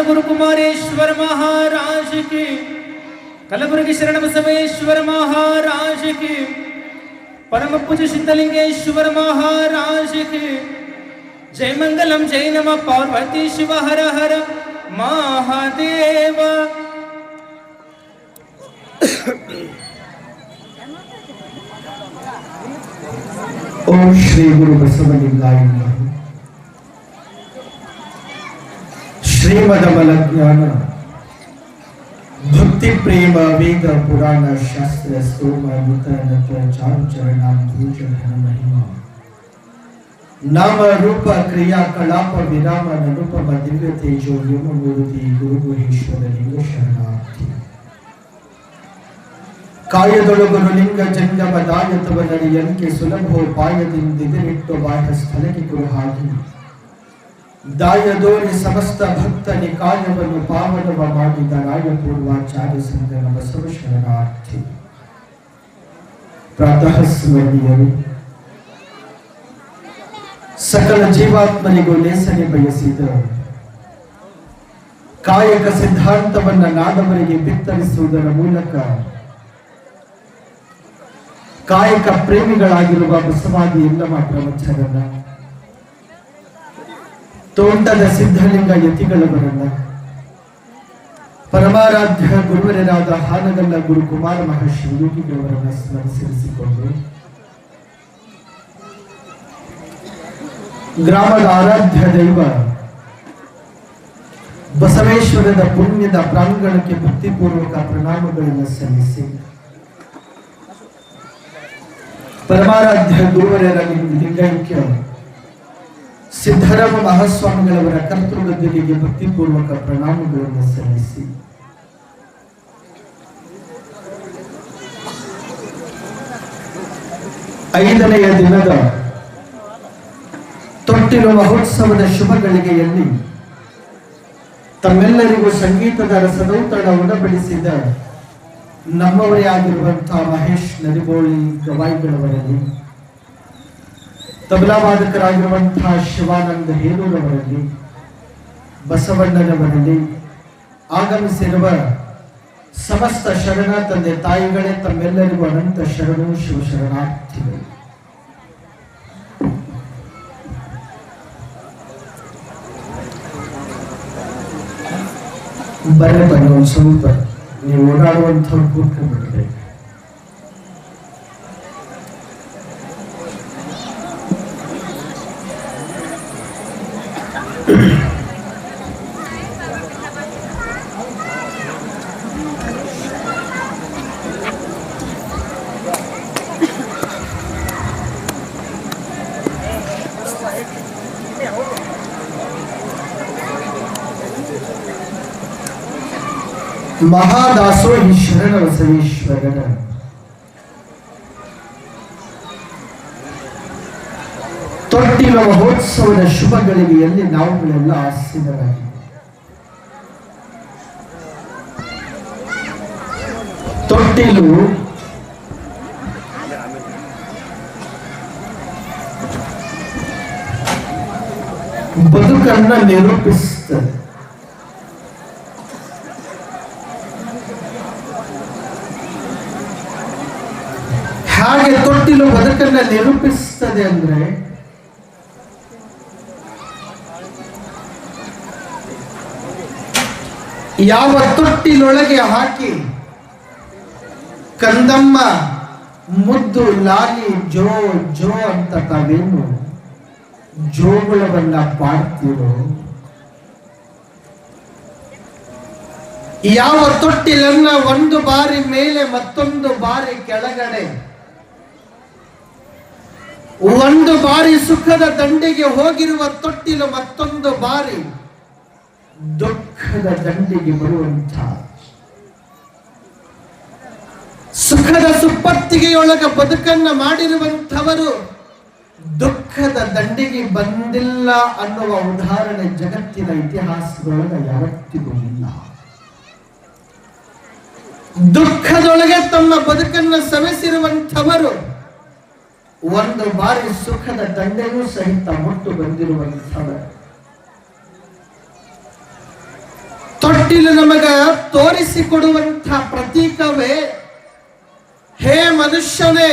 गुरु कुमारेश्वर महाराज की, कलबुर्गी शरण बसवेश्वर महाराज की, परम पूज्य सिद्धलिंगेश्वर महाराज की जय मंगलम जय नमः पार्वती शिव हर हर महादेव। ओम श्री गुरु बसवलिंगाय नमः। श्रीमदमल ज्ञान भक्ति प्रेम वेद पुराण शास्त्र स्तोम नूतन चारु चरणाम भूषण महिमा नाम रूप क्रिया कलाप विराम अनुपम दिव्य तेजो यम मूर्ति गुरु गुहेश्वर लिंग शरणार्थी ಕಾಯದೊಳಗರು ಲಿಂಗ ಜಂಗಮ ದಾಯತವ ನಡೆಯಂಕೆ ಸುಲಭೋಪಾಯದಿಂದಿರಿಟ್ಟು ಬಾಹ್ಯ ಸ್ಥಳಕ್ಕೆ ಕುರುಹಾಗಿ ದಾಯದೋರಿ ಸಮಸ್ತ ಭಕ್ತ ನಿಕಾಯವನ್ನು ಪಾವನವ ಮಾಡಿದ ರಾಯಪೂರ್ವಾಚಾರ್ಯ ಸಂಗನ ಬಸವ ಶರಣಾರ್ಥಿ ಪ್ರಾತಃ ಸ್ಮರಣೀಯರು ಸಕಲ ಜೀವಾತ್ಮನಿಗೂ ಲೇಸನೆ ಬಯಸಿದ ಕಾಯಕ ಸಿದ್ಧಾಂತವನ್ನ ನಾಡವರಿಗೆ ಬಿತ್ತರಿಸುವುದರ ಮೂಲಕ ಕಾಯಕ ಪ್ರೇಮಿಗಳಾಗಿರುವ ಬಸವಾದಿ ಎಲ್ಲಮ ಪ್ರವಚನವನ್ನ ತೋಂಟದ ಸಿದ್ಧಲಿಂಗ ಯತಿಗಳವರನ್ನ ಪರಮಾರಾಧ್ಯ ಗುರುವರರಾದ ಹಾನಗಲ್ಲ ಗುರು ಕುಮಾರ ಮಹರ್ಷಿ ಯೋಗಿಗಳವರನ್ನ ಸ್ಮರಿಸಿರಿಸಿಕೊಂಡು ಗ್ರಾಮದ ಆರಾಧ್ಯ ದೈವ ಬಸವೇಶ್ವರದ ಪುಣ್ಯದ ಪ್ರಾಂಗಣಕ್ಕೆ ಭಕ್ತಿಪೂರ್ವಕ ಪ್ರಣಾಮಗಳನ್ನು ಸಲ್ಲಿಸಿ ಪರಮಾರಾಧ್ಯ ಗುರುವರರ ಲಿಂಗೈಕ್ಯ ಸಿದ್ಧರಾಮ ಮಹಾಸ್ವಾಮಿಗಳವರ ಕರ್ತೃಗದ್ದಿಗೆ ಭಕ್ತಿಪೂರ್ವಕ ಪ್ರಣಾಮಗಳನ್ನು ಸಲ್ಲಿಸಿ ಐದನೆಯ ದಿನದ ತೊಟ್ಟಿಲು ಮಹೋತ್ಸವದ ಶುಭ ಗಳಿಗೆಯಲ್ಲಿ ತಮ್ಮೆಲ್ಲರಿಗೂ ಸಂಗೀತದ ರಸದೌತಣ ಉಣಬಡಿಸಿದ ನಮ್ಮವರೇ ಆಗಿರುವಂತಹ ಮಹೇಶ್ ನದಿಬೋಳಿ ಗವಾಯಿಗಳವರಲ್ಲಿ, ತಬಲಾವಾದಕರಾಗಿರುವಂತಹ ಶಿವಾನಂದ ಹೇರೂರವರಲ್ಲಿ, ಬಸವಣ್ಣನವರಲ್ಲಿ ಆಗಮಿಸಿರುವ ಸಮಸ್ತ ಶರಣ ತಂದೆ ತಾಯಿಗಳೇ ತಮ್ಮೆಲ್ಲರಿಗೂ ಅನಂತ ಶರಣು ಶಿವ ಶರಣಾರ್ಥಿಗಳು. ಬರೇ ಬನ್ನಿ ಒಂದು ಸ್ವಲ್ಪ ನೀವು ಓಡಾಡುವಂಥವ್ರು ಕೂತ್ಕೊಂಡ್ಬಿಡ್ಬೇಕು. ಮಹಾದಾಸೋಹಿ ಶರಣ ಬಸವೇಶ್ವರನ ತೊಟ್ಟಿಲ ಮಹೋತ್ಸವದ ಶುಭ ಗಳಿಗೆಯಲ್ಲಿ ನಾವುಗಳೆಲ್ಲ ಆಸೀನರಾಗಿ ತೊಟ್ಟಿಲು ಬದುಕನ್ನ ನಿರೂಪಿಸುತ್ತದೆ. ಹಾಗೆ ತೊಟ್ಟಿಲು ಬದುಕನ್ನ ನಿರೂಪಿಸುತ್ತದೆ ಅಂದ್ರೆ ಯಾವ ತೊಟ್ಟಿಲೊಳಗೆ ಹಾಕಿ ಕಂದಮ್ಮ ಮುದ್ದು ಲಾಲಿ ಜೋ ಜೋ ಅಂತ ತಾವೇನು ಜೋಗುಳವನ್ನ ಪಾಡ್ತೀರೋ, ಯಾವ ತೊಟ್ಟಿಲನ್ನ ಒಂದು ಬಾರಿ ಮೇಲೆ ಮತ್ತೊಂದು ಬಾರಿ ಕೆಳಗಡೆ, ಒಂದು ಬಾರಿ ಸುಖದ ದಂಡಿಗೆ ಹೋಗಿರುವ ತೊಟ್ಟಿಲು ಮತ್ತೊಂದು ಬಾರಿ ದುಃಖದ ದಂಡಿಗೆ ಬರುವಂತ, ಸುಖದ ಸುಪ್ಪತ್ತಿಗೆಯೊಳಗ ಬದುಕನ್ನ ಮಾಡಿರುವಂಥವರು ದುಃಖದ ದಂಡಿಗೆ ಬಂದಿಲ್ಲ ಅನ್ನುವ ಉದಾಹರಣೆ ಜಗತ್ತಿನ ಇತಿಹಾಸದೊಳಗ ಯಾವತ್ತಿಗೂ ಇಲ್ಲ. ದುಃಖದೊಳಗೆ ತಮ್ಮ ಬದುಕನ್ನು ಸವೆಸಿರುವಂಥವರು ಒಂದು ಬಾರಿ ಸುಖದ ದಂಡೆಗೂ ಸಹಿತ ಮುಟ್ಟು ಬಂದಿರುವಂಥವರು. ತೊಟ್ಟಿಲು ನಮಗ ತೋರಿಸಿಕೊಡುವಂಥ ಪ್ರತೀಕವೇ, ಹೇ ಮನುಷ್ಯನೇ,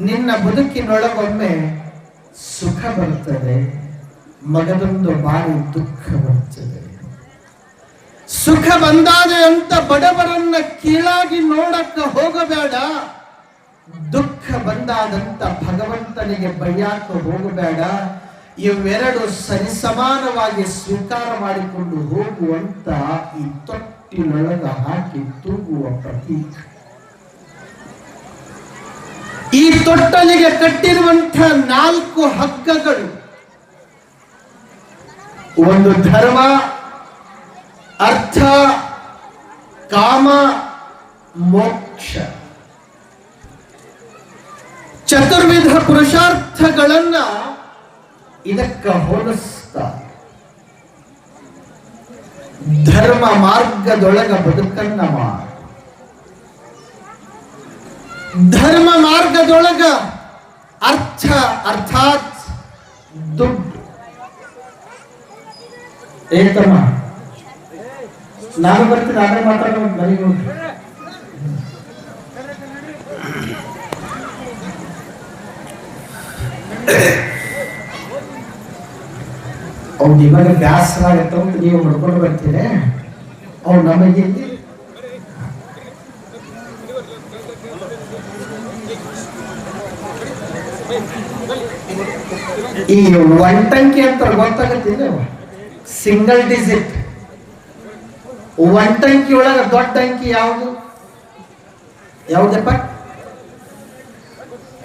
ನಿನ್ನ ಬದುಕಿನೊಳಗೊಮ್ಮೆ ಸುಖ ಬರ್ತದೆ, ಮಗದೊಂದು ಬಾರಿ ದುಃಖ ಬರ್ತದೆ. ಸುಖ ಬಂದಾದೆ ಅಂತ ಬಡವರನ್ನ ಕೀಳಾಗಿ ನೋಡಕ್ಕೆ ಹೋಗಬೇಡ, ದುಃಖ ಬಂದಾದಂತ ಭಗವಂತನಿಗೆ ಬೈಯಾಕ ಹೋಗಬೇಡ. ಇವೆರಡು ಸರಿಸಮಾನವಾಗಿ ಸ್ವೀಕಾರ ಮಾಡಿಕೊಂಡು ಹೋಗುವಂತ ಈ ತೊಟ್ಟಿನೊಳಗ ಹಾಕಿ ತೂಗುವ ಪ್ರತೀಕ. ಈ ತೊಟ್ಟಲಿಗೆ ಕಟ್ಟಿರುವಂಥ 4 ಹಗ್ಗಗಳು, ಒಂದು ಧರ್ಮ, ಅರ್ಥ, ಕಾಮ, ಮೋಕ್ಷ. ಚತುರ್ವಿಧ ಪುರುಷಾರ್ಥಗಳನ್ನ ಇದಕ್ಕ ಹೋಲಿಸ್ತಾರೆ. ಧರ್ಮ ಮಾರ್ಗದೊಳಗ ಬದುಕನ್ನ ಮಾಡ, ಧರ್ಮ ಮಾರ್ಗದೊಳಗ ಅರ್ಥ ಅರ್ಥಾತ್ ದುಡ್ಡು. ಏತಮ್ಮ ನಾನು ಬರ್ತೀನಿ, ನಾನೇ ಮಾತಾಡೋದು ನನಗೆ ಅವ್ನು ಇವಾಗ ಬ್ಯಾಸರಾಗತ್ತ ನೀವು ಮಾಡ್ಕೊಂಡು ಬರ್ತೀರಿ. ಅವ್ನು ನಮಗೆ ಈ ಒಂಟಂಕಿ ಅಂತ ಗೊತ್ತಾಗತ್ತಿಲ್ಲ, ಸಿಂಗಲ್ ಡಿಜಿಟ್. ಒಂಟಂಕಿ ಒಳಗ ದೊಡ್ಡ ಅಂಕಿ ಯಾವುದು? ಯಾವುದಪ್ಪ?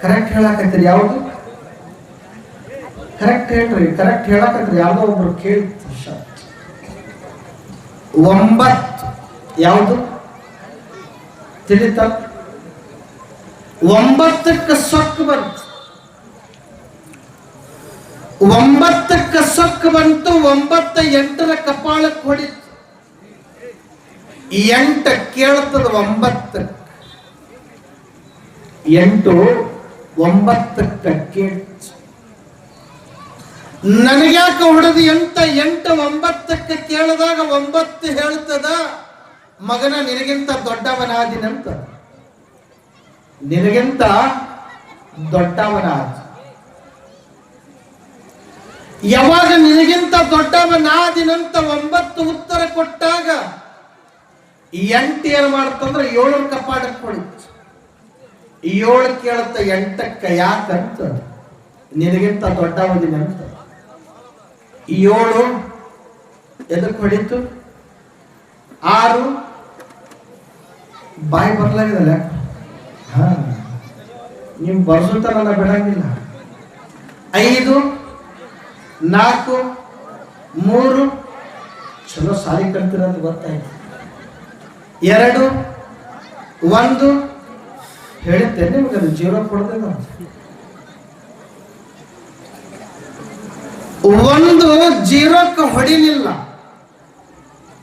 ಕರೆಕ್ಟ್ ಹೇಳಕತ್ತೀರಿ? ಯಾವುದು ಕರೆಕ್ಟ್ ಹೇಳ್ರಿ? ಕರೆಕ್ಟ್ ಹೇಳಕತ್ತೀರಿ? ಯಾವ್ದೋ ಒಬ್ರು ಕೇಳಿ. 9 ಯಾವುದು ತಿಳಿತ? 9ಕ್ಕೆ ಸೊಕ್ಕು ಬಂತು. 9ಕ್ಕೆ ಸೊಕ್ಕು ಬಂತು. 9 8ರ ಕಪಾಳಕ್ಕೆ ಹೊಡಿತು. 8 ಕೇಳ್ತದ 9. 8 9ಕ್ಕೆ ಕೇಳ್ತು. ನನಗ್ಯಾಕೆ ಹೊಡೆದು ಎಂತ? 8 9ಕ್ಕೆ ಕೇಳಿದಾಗ 9 ಹೇಳ್ತದ, ಮಗನ ನಿನಗಿಂತ ದೊಡ್ಡವನಾದಿನಂತ. ನಿನಗಿಂತ ದೊಡ್ಡವನಾದ. ಯಾವಾಗ ನಿನಗಿಂತ ದೊಡ್ಡವನಾದಿನಂತ 9 ಉತ್ತರ ಕೊಟ್ಟಾಗ 8 ಏನ್ ಮಾಡ್ತಂದ್ರೆ 7 ಕಪಾಡಕ್ಕೆ ಹೊಡಿತು. 7 ಕೇಳುತ್ತ 8ಕ್ಕೆ ಯಾಕಂತ, ನಿನಗಿಂತ ದೊಡ್ಡವದಿನಂತ. 7 ಎದಕ್ಕೆ ಹೊಡಿತು? 6 ಬಾಯಿ ಬರ್ಲಾಗಿದಲ್ಲ. ನೀವು ಬರ್ಸುತ್ತ ನನ್ನ ಬಿಡಂಗಿಲ್ಲ. 5 4 3 ಚಲೋ ಸಾಲಿ ಕಲ್ತಿರೋದು ಗೊತ್ತಾಯ್ತು. 2 1 ಹೇಳುತ್ತೇನೆ ನಿಮ್ಗೆ, ಅದು 0 ಕೊಡ್ತೇನೆ. 1 0ಕ್ಕೆ ಹೊಡಿಲಿಲ್ಲ.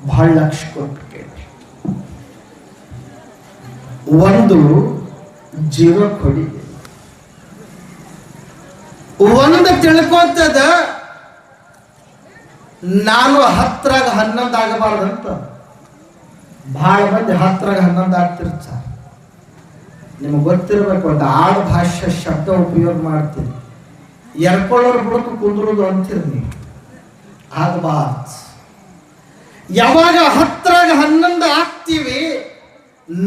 ಬಹಳ ಲಕ್ಷ ಕೊಟ್ಟು ಕೇಳಿ. 1 0ಕ್ಕೆ ಹೊಡಿಲಿಲ್ಲ. 1 ತಿಳ್ಕೊತದ, ನಾನು 10ರಾಗ 11 ಆಗಬಾರ್ದಂತ. ಬಹಳ ಮಂದಿ 10ರಾಗ 11 ಆಗ್ತಿರ್ತ. ನಿಮಗೆ ಗೊತ್ತಿರಬೇಕು, ಒಂದು ಆಡು ಭಾಷೆ ಶಬ್ದ ಉಪಯೋಗ ಮಾಡ್ತೀರಿ. ಎರ್ಕೊಳ್ಳೋರು ಬುಡಕು ಕುಂದ್ರೋದು ಅಂತೀರಿ ನೀವು. ಆಗಬಾರ್ದು. ಯಾವಾಗ 10ರಾಗ 11 ಆಗ್ತೀವಿ,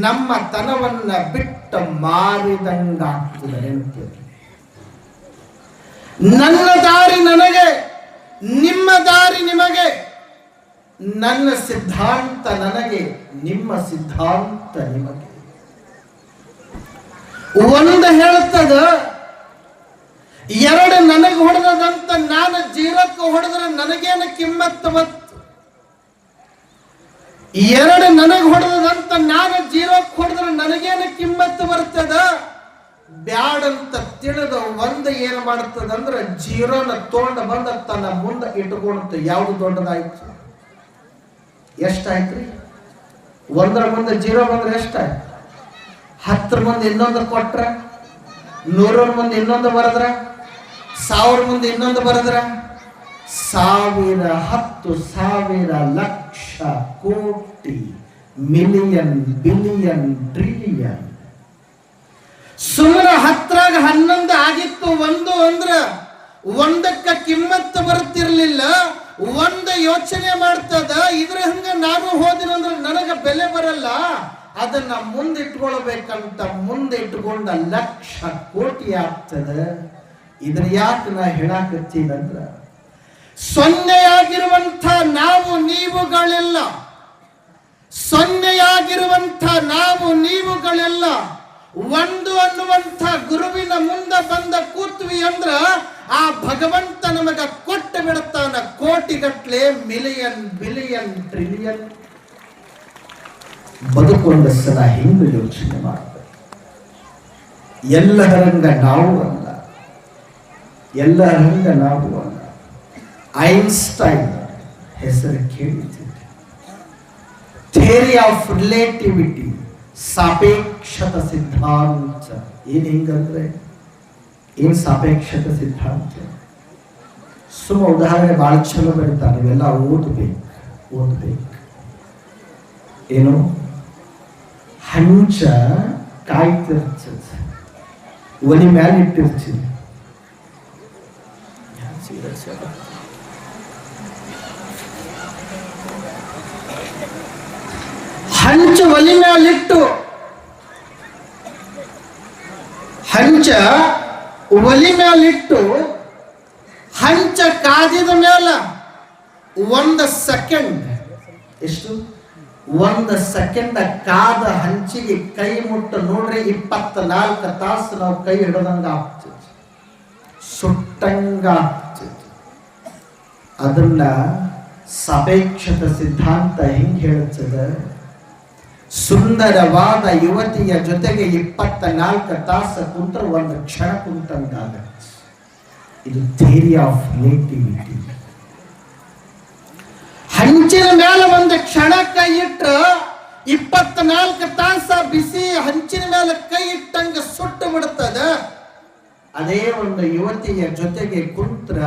ನಮ್ಮ ತನವನ್ನ ಬಿಟ್ಟು ಮಾರಿದಂಗ ಆಗ್ತದೆ. ನೆನಪಿರಲಿ, ನನ್ನ ದಾರಿ ನನಗೆ, ನಿಮ್ಮ ದಾರಿ ನಿಮಗೆ. ನನ್ನ ಸಿದ್ಧಾಂತ ನನಗೆ, ನಿಮ್ಮ ಸಿದ್ಧಾಂತ ನಿಮಗೆ. 1 ಹೇಳುತ್ತದ, 2 ನನಗೆ ಹೊಡೆದಂತ ನಾನು 0ಕ್ಕೆ ಹೊಡೆದ್ರೆ ನನಗೇನು ಕಿಮ್ಮತ್ತು ಬತ್ತು. 2 ನನಗೆ ಹೊಡೆದಂತ ನಾನು 0ಕ್ಕೆ ಹೊಡೆದ್ರೆ ನನಗೇನು ಕಿಮ್ಮತ್ತು ಬರ್ತದ. ಬ್ಯಾಡಂತ ತಿಳಿದ 1 ಏನು ಮಾಡ್ತದಂದ್ರೆ 0ನ ತೋಂಡ ಬಂದ ತನ್ನ ಮುಂದೆ ಇಟ್ಕೊಳುತ್ತೆ. ಯಾವುದು ದೊಡ್ಡದಾಯ್ತು? ಎಷ್ಟಾಯ್ತ್ರಿ? 1ರ ಮುಂದೆ 0 ಬಂದ್ರೆ ಎಷ್ಟಾಯ್ತು? 10ರ ಮುಂದೆ ಇನ್ನೊಂದು ಕೊಟ್ರ, 100ರ ಮುಂದೆ ಇನ್ನೊಂದು ಬರದ್ರ, 1000 ಮುಂದೆ ಇನ್ನೊಂದು ಬರದ್ರ, 1000 10,000 ಲಕ್ಷ ಕೋಟಿ, ಮಿಲಿಯನ್, ಬಿಲಿಯನ್, ಟ್ರಿಲಿಯನ್. ಸುಮ್ಮನೆ 10ರಾಗ 11 ಆಗಿತ್ತು. 1 ಅಂದ್ರ 1ಕ್ಕ ಕಿಮ್ಮತ್ತು ಬರುತ್ತಿರ್ಲಿಲ್ಲ. 1 ಯೋಚನೆ ಮಾಡ್ತದ, ಇದ್ರ ಹಂಗ ನಾನು ಹೋದಿನಂದ್ರೆ ನನಗೆ ಬೆಲೆ ಬರಲ್ಲ, ಅದನ್ನ ಮುಂದಿಟ್ಕೊಳ್ಬೇಕಂತ ಮುಂದಿಟ್ಕೊಂಡ 1,00,000 ಕೋಟಿ ಆಗ್ತದೆ. ಇದ್ರ ಯಾಕೆ ನಾ ಹೇಳಾಕತ್ತೀನಂದ್ರ, ಸೊನ್ನೆಯಾಗಿರುವಂಥ ನಾವು ನೀವುಗಳೆಲ್ಲ, ಸೊನ್ನೆಯಾಗಿರುವಂಥ ನಾವು ನೀವುಗಳೆಲ್ಲ 1 ಅನ್ನುವಂಥ ಗುರುವಿನ ಮುಂದೆ ಬಂದ ಕೂತ್ವಿ ಅಂದ್ರ ಆ ಭಗವಂತ ನಮಗ ಕೊಟ್ಟು ಬಿಡುತ್ತಾನ ಕೋಟಿಗಟ್ಲೆ, ಮಿಲಿಯನ್, ಬಿಲಿಯನ್, ಟ್ರಿಲಿಯನ್. ಬದುಕೊಂಡ ಸಲ ಹಿಂಗೆ ಯೋಚನೆ ಮಾಡಬೇಕು. ಎಲ್ಲರಂಗ ನಾವು ಅಲ್ಲ, ಎಲ್ಲರಂಗ ನಾವು ಅಲ್ಲ. ಐನ್ಸ್ಟೈನ್ ಹೆಸರು ಕೇಳಿದ್ದೀರಿ. ಥಿಯರಿ ಆಫ್ ರಿಲೇಟಿವಿಟಿ, ಸಾಪೇಕ್ಷತ ಸಿದ್ಧಾಂತ. ಏನ್ ಹಿಂಗಂದ್ರೆ ಏನ್ ಸಾಪೇಕ್ಷತ ಸಿದ್ಧಾಂತ? ಸುಮ್ಮ ಉದಾಹರಣೆ ಬಹಳ ಚಲೋ ಬರೀತಾರೆ, ನೀವೆಲ್ಲ ಓದ್ಬೇಕು. ಏನು, ಹಂಚ ಕಾಯ್ತಿರ್ತದೆ, ಒಲಿ ಮ್ಯಾಲ ಇಟ್ಟಿರ್ತೀವಿ. ಹಂಚ ಒಲಿ ಮ್ಯಾಲಿಟ್ಟು, ಹಂಚ ಒಲಿ ಮ್ಯಾಲಿಟ್ಟು ಹಂಚ ಕಾದಿದ ಮೇಲ 1 ಸೆಕೆಂಡ್, ಎಷ್ಟು 1 ಸೆಕೆಂಡ್ ಕಾದ ಹಂಚಿಗೆ ಕೈ ಮುಟ್ಟ ನೋಡ್ರಿ 24 ತಾಸು ನಾವು ಕೈ ಹಿಡದಂಗ ಆಗ್ತದೆ, ಸುಟ್ಟಂಗ ಆಗ್ತದೆ. ಅದನ್ನ ಸಾಪೇಕ್ಷತ ಸಿದ್ಧಾಂತ ಹೆಂಗ್ ಹೇಳುತ್ತದೆ? ಸುಂದರವಾದ ಯುವತಿಯ ಜೊತೆಗೆ 24 ತಾಸು ಕುಂತ್ರ 1 ಕ್ಷಣ ಕುಂತಂಗಾಗತ್ತೆ. ಇದು ಥಿಯರಿ ಆಫ್ ರಿಲೇಟಿವಿಟಿ. ಹಂಚಿನ ಮೇಲೆ 1 ಕ್ಷಣ ಕೈ ಇಟ್ಟ 24 ತಾಸ ಬಿಸಿ ಹಂಚಿನ ಮೇಲೆ ಕೈ ಇಟ್ಟಂಗ ಸುಟ್ಟು ಬಿಡುತ್ತದ. ಅದೇ ಒಂದು ಯುವತಿಯ ಜೊತೆಗೆ ಕುಂತ್ರ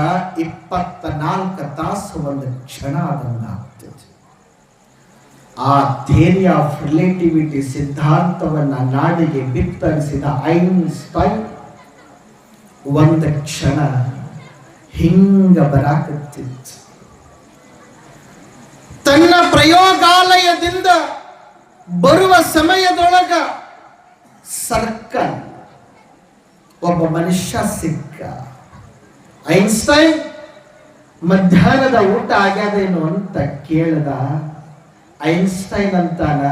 24 ತಾಸು 1 ಕ್ಷಣ ಆದಂಗಾಗ್ತದೆ. ಆ ಥಿಯರಿ ಆಫ್ ರಿಲೇಟಿವಿಟಿ ಸಿದ್ಧಾಂತವನ್ನ ನಾಡಿಗೆ ಬಿತ್ತರಿಸಿದ ಐನ್ಸ್ಟೈನ್ 1 ಕ್ಷಣ ಹಿಂಗ ಬರಾಕತ್ತಿತ್ತು. ತನ್ನ ಪ್ರಯೋಗಾಲಯದಿಂದ ಬರುವ ಸಮಯದೊಳಗ ಸರ್ಕಲ್ ಒಬ್ಬ ಮನುಷ್ಯ ಸಿಕ್ಕ. ಐನ್ಸ್ಟೈನ್ ಮಧ್ಯಾಹ್ನದ ಊಟ ಆಗ್ಯದೇನು ಅಂತ ಕೇಳ್ದ. ಐನ್ಸ್ಟೈನ್ ಅಂತಾನ,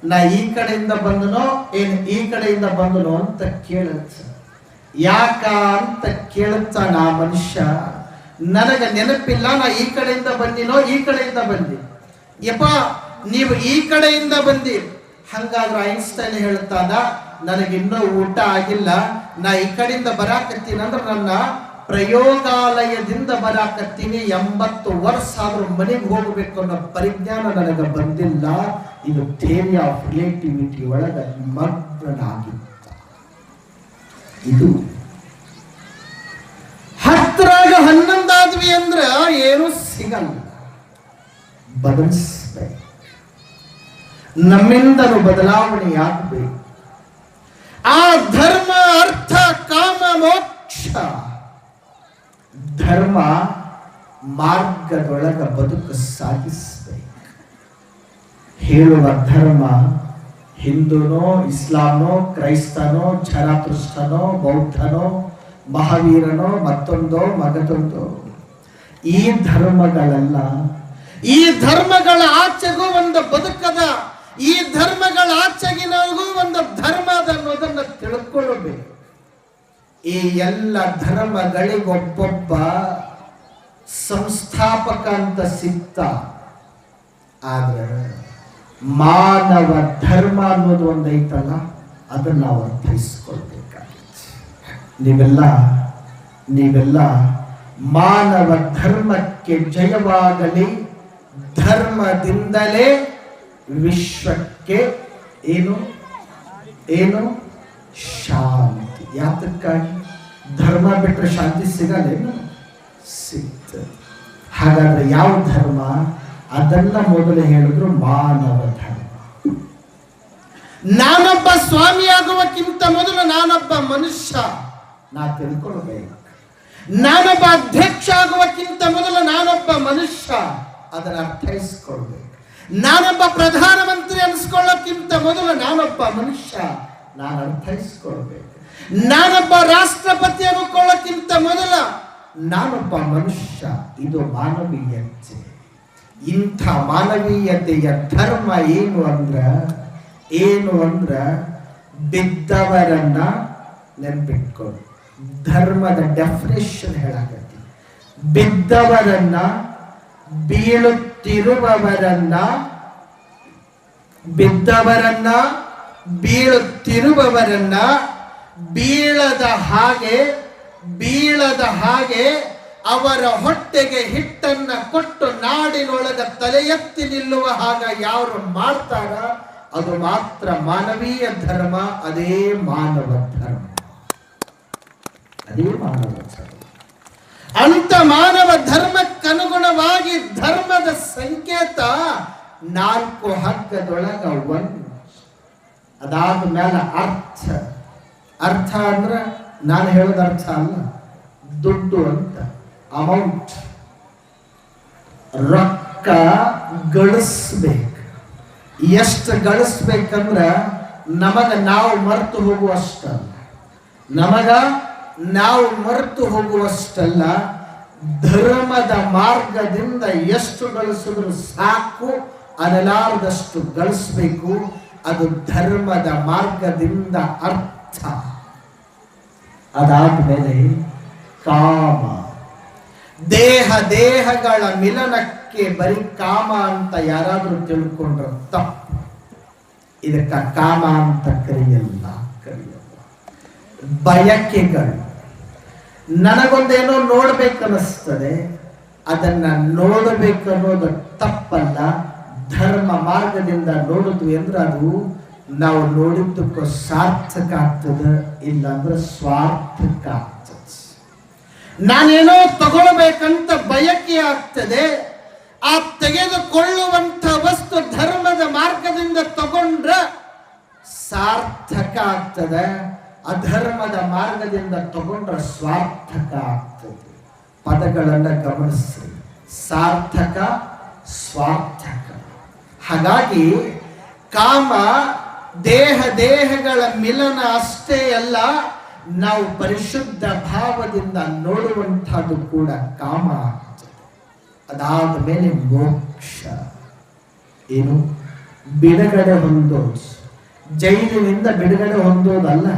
ನಾ ಈ ಕಡೆಯಿಂದ ಬಂದನೋ ಏನ್ ಈ ಕಡೆಯಿಂದ ಬಂದನೋ ಅಂತ ಕೇಳುತ್ತ. ಯಾಕ ಅಂತ ಕೇಳುತ್ತಾನ ಆ ಮನುಷ್ಯ. ನನಗ ನೆನಪಿಲ್ಲ, ನಾ ಈ ಕಡೆಯಿಂದ ಬಂದಿನೋ ಈ ಕಡೆಯಿಂದ ಬಂದಿ. ಯಪ್ಪ ನೀವು ಈ ಕಡೆಯಿಂದ ಬಂದಿ. ಹಂಗಾದ್ರೆ ಐನ್ಸ್ಟೈನ್ ಹೇಳ್ತಾನ, ನನಗಿನ್ನೂ ಊಟ ಆಗಿಲ್ಲ, ನಾ ಈ ಕಡೆಯಿಂದ ಬರಾಕತ್ತೀನಿ ಅಂದ್ರೆ ನನ್ನ ಪ್ರಯೋಗಾಲಯದಿಂದ ಬರಾಕತ್ತೀನಿ, 80 ವರ್ಷ ಆದ್ರೂ ಮನೆಗೆ ಹೋಗಬೇಕು ಅನ್ನೋ ಪರಿಜ್ಞಾನ ನನಗೆ ಬಂದಿಲ್ಲ. ಇದು ಥಿಯರಿ ಆಫ್ ರಿಲೇಟಿವಿಟಿ ಒಳಗ ಮಗ್ನನಾಗಿದ್ದ. ಇದು 10ರಾಗ 11 ಆದ್ವಿ ಅಂದ್ರ ಏನು ಸಿಗಲ್ಲ, ಬದಲಿಸ್ಬೇಕು. ನಮ್ಮಿಂದಲೂ ಬದಲಾವಣೆ ಆಗಬೇಕು. ಆ ಧರ್ಮ, ಅರ್ಥ, ಕಾಮ, ಮೋಕ್ಷ, ಧರ್ಮ ಮಾರ್ಗದೊಳಗ ಬದುಕು ಸಾಗಿಸಬೇಕು. ಹೇಳುವ ಧರ್ಮ ಹಿಂದೂನೋ, ಇಸ್ಲಾಮನೋ, ಕ್ರೈಸ್ತನೋ, ಝರಾತುಸ್ತ್ರನೋ, ಬೌದ್ಧನೋ, ಮಹಾವೀರನೋ, ಮತ್ತೊಂದೋ ಮಗದೊಂದೋ, ಈ ಧರ್ಮಗಳೆಲ್ಲ, ಈ ಧರ್ಮಗಳ ಆಚೆಗೂ ಒಂದು ಬದುಕದ, ಈ ಧರ್ಮಗಳ ಆಚೆಗಿನಗೂ ಒಂದು ಧರ್ಮ ಅದ ಅನ್ನೋದನ್ನ ತಿಳ್ಕೊಳ್ಳಬೇಕು. ಈ ಎಲ್ಲ ಧರ್ಮಗಳಿಗೊಬ್ಬೊಬ್ಬ ಸಂಸ್ಥಾಪಕ ಅಂತ ಸಿಗ್ತ. ಆದ್ರೆ ಮಾನವ ಧರ್ಮ ಅನ್ನೋದು ಒಂದೈತಲ್ಲ, ಅದನ್ನ ನಾವು ಅರ್ಥೈಸ್ಕೊಳ್ಬೇಕಾಗಿತ್ತು. ನೀವೆಲ್ಲ ಮಾನವ ಧರ್ಮಕ್ಕೆ ಜಯವಾಗಲಿ, ಧರ್ಮದಿಂದಲೇ ವಿಶ್ವಕ್ಕೆ ಏನು ಶಾಂತಿ. ಯಾತಕ್ಕಾಗಿ? ಧರ್ಮ ಬಿಟ್ಟರೆ ಶಾಂತಿ ಸಿಗಲೇನು? ಸಿಗ್ತದೆ. ಹಾಗಾದ್ರೆ ಯಾವ ಧರ್ಮ? ಅದನ್ನ ಮೊದಲು ಹೇಳಿದ್ರು ಮಾನವ ಧರ್ಮ. ನಾನೊಬ್ಬ ಸ್ವಾಮಿ ಆಗುವಕ್ಕಿಂತ ಮೊದಲು ನಾನೊಬ್ಬ ಮನುಷ್ಯ, ನಾ ತಿಳ್ಕೊಳ್ಬೇಕು. ನಾನೊಬ್ಬ ಅಧ್ಯಕ್ಷ ಆಗುವಕ್ಕಿಂತ ಮೊದಲು ನಾನೊಬ್ಬ ಮನುಷ್ಯ, ಅದನ್ನು ಅರ್ಥೈಸ್ಕೊಳ್ಬೇಕು. ನಾನೊಬ್ಬ ಪ್ರಧಾನಮಂತ್ರಿ ಅನಿಸ್ಕೊಳ್ಳೋಕ್ಕಿಂತ ಮೊದಲು ನಾನೊಬ್ಬ ಮನುಷ್ಯ, ನಾನು ಅರ್ಥೈಸ್ಕೊಳ್ಬೇಕು. ನಾನೊಬ್ಬ ರಾಷ್ಟ್ರಪತಿ ಅನ್ಕೊಳ್ಳೋಕ್ಕಿಂತ ಮೊದಲ ನಾನೊಬ್ಬ ಮನುಷ್ಯ. ಇದು ಮಾನವೀಯತೆ. ಇಂಥ ಮಾನವೀಯತೆಯ ಧರ್ಮ ಏನು ಅಂದ್ರ ಬಿದ್ದವರನ್ನ ನೆನ್ಪಿಟ್ಕೊಂಡು, ಧರ್ಮದ ಡೆಫಿನೇಷನ್ ಹೇಳಕತ್ತಿ. ಬಿದ್ದವರನ್ನ, ಬೀಳುತ್ತಿರುವವರನ್ನ ಬೀಳದ ಹಾಗೆ ಅವರ ಹೊಟ್ಟೆಗೆ ಹಿಟ್ಟನ್ನ ಕೊಟ್ಟು ನಾಡಿನೊಳಗ ತಲೆ ಎತ್ತಿ ನಿಲ್ಲುವ ಹಾಗ ಯಾರು ಮಾಡ್ತಾರ ಅದು ಮಾತ್ರ ಮಾನವೀಯ ಧರ್ಮ. ಅದೇ ಮಾನವ ಧರ್ಮ. ಅಂತ ಮಾನವ ಧರ್ಮಕ್ಕನುಗುಣವಾಗಿ ಧರ್ಮದ ಸಂಕೇತ 4 ಹಗ್ಗದೊಳಗ 1. ಅದಾದ ಮೇಲೆ ಅರ್ಥ ಅಂದ್ರೆ ನಾನು ಹೇಳೋದ ಅರ್ಥ ಅಲ್ಲ, ದುಡ್ಡು ಅಂತ, ಅಮೌಂಟ್. ರೊಕ್ಕ ಗಳಿಸ್ಬೇಕು. ಎಷ್ಟು ಗಳಿಸ್ಬೇಕಂದ್ರ ನಮಗ ನಾವು ಮರೆತು ಹೋಗುವಷ್ಟಲ್ಲ, ಧರ್ಮದ ಮಾರ್ಗದಿಂದ ಎಷ್ಟು ಗಳಿಸಿದ್ರು ಸಾಕು ಅನ್ನಲಾರದಷ್ಟು ಗಳಿಸ್ಬೇಕು. ಅದು ಧರ್ಮದ ಮಾರ್ಗದಿಂದ ಅರ್ಥ. ಅದಾದ್ಮೇಲೆ ಕಾಮ. ದೇಹಗಳ ಮಿಲನಕ್ಕೆ ಬರೀ ಕಾಮ ಅಂತ ಯಾರಾದ್ರೂ ತಿಳ್ಕೊಂಡ್ರೆ ತಪ್ಪು. ಇದಕ್ಕ ಕಾಮ ಅಂತ ಕರೆಯಲ್ಲ. ಬಯಕೆಗಳು. ನನಗೊಂದೇನೋ ನೋಡ್ಬೇಕನ್ನಿಸ್ತದೆ, ಅದನ್ನ ನೋಡಬೇಕನ್ನೋದು ತಪ್ಪಲ್ಲ. ಧರ್ಮ ಮಾರ್ಗದಿಂದ ನೋಡಿದ್ವಿ ಅಂದ್ರೆ ಅದು ನಾವು ನೋಡಿದ್ದಕ್ಕೂ ಸಾರ್ಥಕ ಆಗ್ತದೆ, ಇಲ್ಲಾಂದ್ರೆ ಸ್ವಾರ್ಥಕ ಆಗ್ತದೆ. ನಾನೇನೋ ತಗೊಳ್ಬೇಕಂತ ಬಯಕೆ ಆಗ್ತದೆ. ಆ ತೆಗೆದುಕೊಳ್ಳುವಂಥ ವಸ್ತು ಧರ್ಮದ ಮಾರ್ಗದಿಂದ ತಗೊಂಡ್ರೆ ಸಾರ್ಥಕ ಆಗ್ತದೆ, ಅಧರ್ಮದ ಮಾರ್ಗದಿಂದ ತಗೊಂಡ್ರೆ ಸ್ವಾರ್ಥಕ ಆಗ್ತದೆ. ಪದಗಳನ್ನು ಗಮನಿಸಿ, ಸಾರ್ಥಕ, ಸ್ವಾರ್ಥಕ. ಹಾಗಾಗಿ ಕಾಮ ದೇಹಗಳ ಮಿಲನ ಅಷ್ಟೇ ಅಲ್ಲ, ನಾವು ಪರಿಶುದ್ಧ ಭಾವದಿಂದ ನೋಡುವಂಥದ್ದು ಕೂಡ ಕಾಮ ಆಗ್ತದೆ. ಅದಾದ ಮೇಲೆ ಮೋಕ್ಷ. ಏನು? ಬಿಡುಗಡೆ ಹೊಂದೋದು. ಜೈಲಿನಿಂದ ಬಿಡುಗಡೆ ಹೊಂದೋದಲ್ಲ,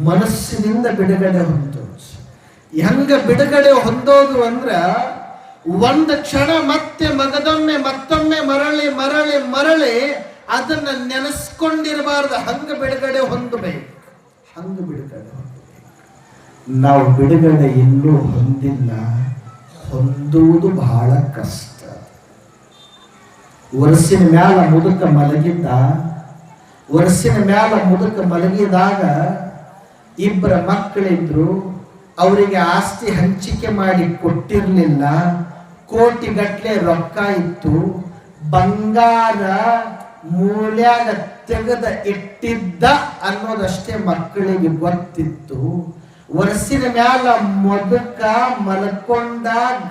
ಮನಸ್ಸಿನಿಂದ ಬಿಡುಗಡೆ ಹೊಂದೋದು. ಹೆಂಗ ಬಿಡುಗಡೆ ಹೊಂದೋದು ಅಂದ್ರ ಒಂದು ಕ್ಷಣ ಮತ್ತೆ ಮತ್ತೊಮ್ಮೆ ಮರಳಿ ಅದನ್ನ ನೆನೆಸ್ಕೊಂಡಿರಬಾರ್ದು. ಹಂಗ ಬಿಡುಗಡೆ ಹೊಂದಬೇಕು. ನಾವು ಬಿಡುಗಡೆ ಇನ್ನೂ ಹೊಂದಿಲ್ಲ, ಹೊಂದುವುದು ಬಹಳ ಕಷ್ಟ. ವರ್ಷಿನ ಮ್ಯಾಲ ಮುದುಕ ಮಲಗಿದಾಗ ಇಬ್ಬರ ಮಕ್ಕಳಿದ್ರು. ಅವರಿಗೆ ಆಸ್ತಿ ಹಂಚಿಕೆ ಮಾಡಿ ಕೊಟ್ಟಿರ್ಲಿಲ್ಲ. ಕೋಟಿಗಟ್ಲೆ ರೊಕ್ಕ ಇತ್ತು. ಬಂಗಾರ ಮೂಲ್ಯಾಗ ತೆಗೆದ ಇಟ್ಟಿದ್ದ ಅನ್ನೋದಷ್ಟೇ ಮಕ್ಕಳಿಗೆ ಗೊತ್ತಿತ್ತು. ವರ್ಷಿನ ಮ್ಯಾಲ ಮುದುಕ ಮಲ್ಕೊಂಡ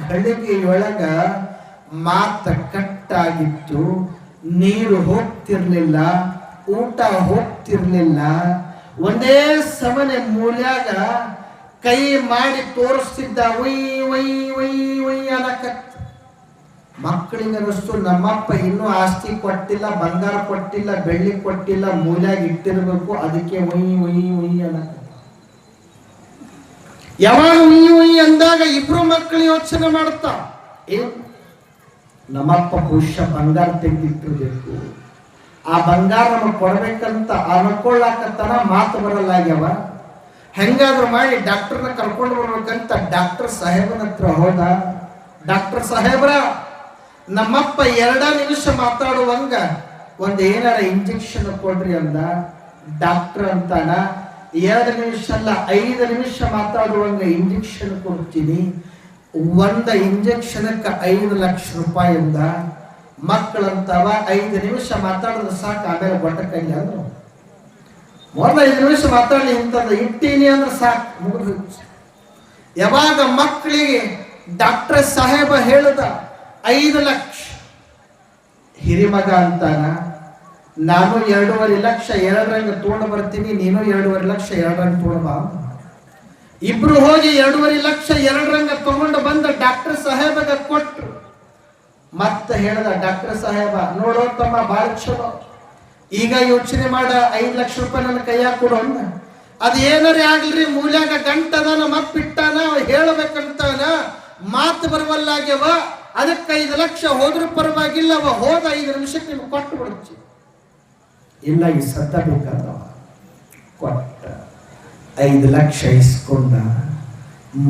ಘಳಿಗೆಯೊಳಗ ಮಾತ ಕಟ್ಟಾಗಿತ್ತು. ನೀರು ಹೋಗ್ತಿರ್ಲಿಲ್ಲ, ಊಟ ಹೋಗ್ತಿರ್ಲಿಲ್ಲ. ಒಂದೇ ಸಮನೆ ಮೂಲ್ಯಾಗ ಕೈ ಮಾಡಿ ತೋರಿಸ್ತಿದ್ದ, ಒಯ್ ಅನ್ನಕತ್ತ. ಮಕ್ಕಳಿಗೆ ಅನಿಸ್ತು, ನಮ್ಮಪ್ಪ ಇನ್ನೂ ಆಸ್ತಿ ಕೊಟ್ಟಿಲ್ಲ, ಬಂಗಾರ ಕೊಟ್ಟಿಲ್ಲ, ಬೆಳ್ಳಿ ಕೊಟ್ಟಿಲ್ಲ, ಮೂಲ್ಯಾಗ ಇಟ್ಟಿರ್ಬೇಕು, ಅದಕ್ಕೆ ಒಯ್ ಅನ್ನಕತ್ತ. ಯಾವಾಗ ಉಯ್ ಅಂದಾಗ ಇಬ್ರು ಮಕ್ಕಳು ಯೋಚನೆ ಮಾಡ್ತಾ, ಏನು ನಮ್ಮಪ್ಪ ಬಹುಶಃ ಬಂಗಾರ ತೆಗೆದಿಟ್ಟಿರ್ಬೇಕು, ಆ ಬಂಗಾರ ನಮಗೆ ಕೊಡ್ಬೇಕಂತ ಅನ್ಕೊಳ್ಳಾಕತ್ತನ ಮಾತು ಬರಲ್ಲಾಗ್ಯವ. ಹೆಂಗಾದ್ರೂ ಮಾಡಿ ಡಾಕ್ಟರ್ನ ಕರ್ಕೊಂಡು ಬರ್ಬೇಕಂತ ಡಾಕ್ಟರ್ ಸಾಹೇಬನ ಹತ್ರ ಹೋದ. ಡಾಕ್ಟರ್ ಸಾಹೇಬ್ರ, ನಮ್ಮಪ್ಪ 2 ನಿಮಿಷ ಮಾತಾಡುವಂಗ ಏನಾರ ಇಂಜೆಕ್ಷನ್ ಕೊಡ್ರಿ ಅಂದ. ಡಾಕ್ಟರ್ ಅಂತಾನ, 2 ನಿಮಿಷ ಅಲ್ಲ 5 ನಿಮಿಷ ಮಾತಾಡುವಂಗ ಇಂಜೆಕ್ಷನ್ ಕೊಡ್ತೀನಿ. 1 ಇಂಜೆಕ್ಷನ್ಕ್ಕೆ 5 ಲಕ್ಷ ರೂಪಾಯಿ ಅಂದ. ಮಕ್ಕಳಂತವ 5 ನಿಮಿಷ ಮಾತಾಡಿದ್ರೆ ಸಾಕು, ಆಮೇಲೆ ಗೊಟ್ಟ ಕೈಲಿ ಅಂದ್ರು ಮೊದಲು 5 ನಿಮಿಷ ಮಾತಾಡಲಿ ಇಂಥದ್ದು ಇಟ್ಟೀನಿ ಅಂದ್ರೆ ಸಾಕು, ಮುಗಿದು. ಯಾವಾಗ ಮಕ್ಕಳಿಗೆ ಡಾಕ್ಟರ್ ಸಾಹೇಬ ಹೇಳದ 5 ಲಕ್ಷ, ಹಿರಿಮಗ ಅಂತಾನ ನಾನು 2.5 ಲಕ್ಷ 2 ರಂಗ ತಗೊಂಡು ಬರ್ತೀನಿ, ನೀನು 2.5 ಲಕ್ಷ 2 ರಂಗ ತಗೊಂಡು ಬಾ. ಇಬ್ರು ಹೋಗಿ 2.5 ಲಕ್ಷ 2 ರಂಗ ತಗೊಂಡು ಬಂದ ಡಾಕ್ಟರ್ ಸಾಹೇಬಗ ಕೊಟ್ರು. ಮತ್ತೆ ಹೇಳ್ದ ಡಾಕ್ಟರ್ ಸಾಹೇಬ, ನೋಡೋ ತಮ್ಮ ಬಾಳ ಚಲೋ, ಈಗ ಯೋಚನೆ ಮಾಡ 5 ಲಕ್ಷ ರೂಪಾಯಿ ನನ್ನ ಕೈಯಾಗ ಕೊಡು ಅಂದ. ಅದ ಏನಾರೇ ಆಗ್ಲಿ, ಮೂಲ್ಯಾಗ ಗಂಟದಾನ ಮಪ್ಪಿಟ್ಟಾನ, ಹೇಳಬೇಕಂತಾನ ಮಾತು ಬರವಲ್ಲಾಗ್ಯವ, ಅದಕ್ಕೆ 5 ಲಕ್ಷ ಹೋದ್ರೂ ಪರವಾಗಿಲ್ಲ, ಅವ ಹೋದ 5 ನಿಮಿಷಕ್ಕೆ ನಿಮ್ಗೆ ಕೊಟ್ಟು ಬಿಡ್ತಿ. ಇಲ್ಲ, ಈ ಸದ್ದ ಬೇಕಾದವ ಕೊಟ್ಟ 5 ಲಕ್ಷ ಇಸ್ಕೊಂಡ,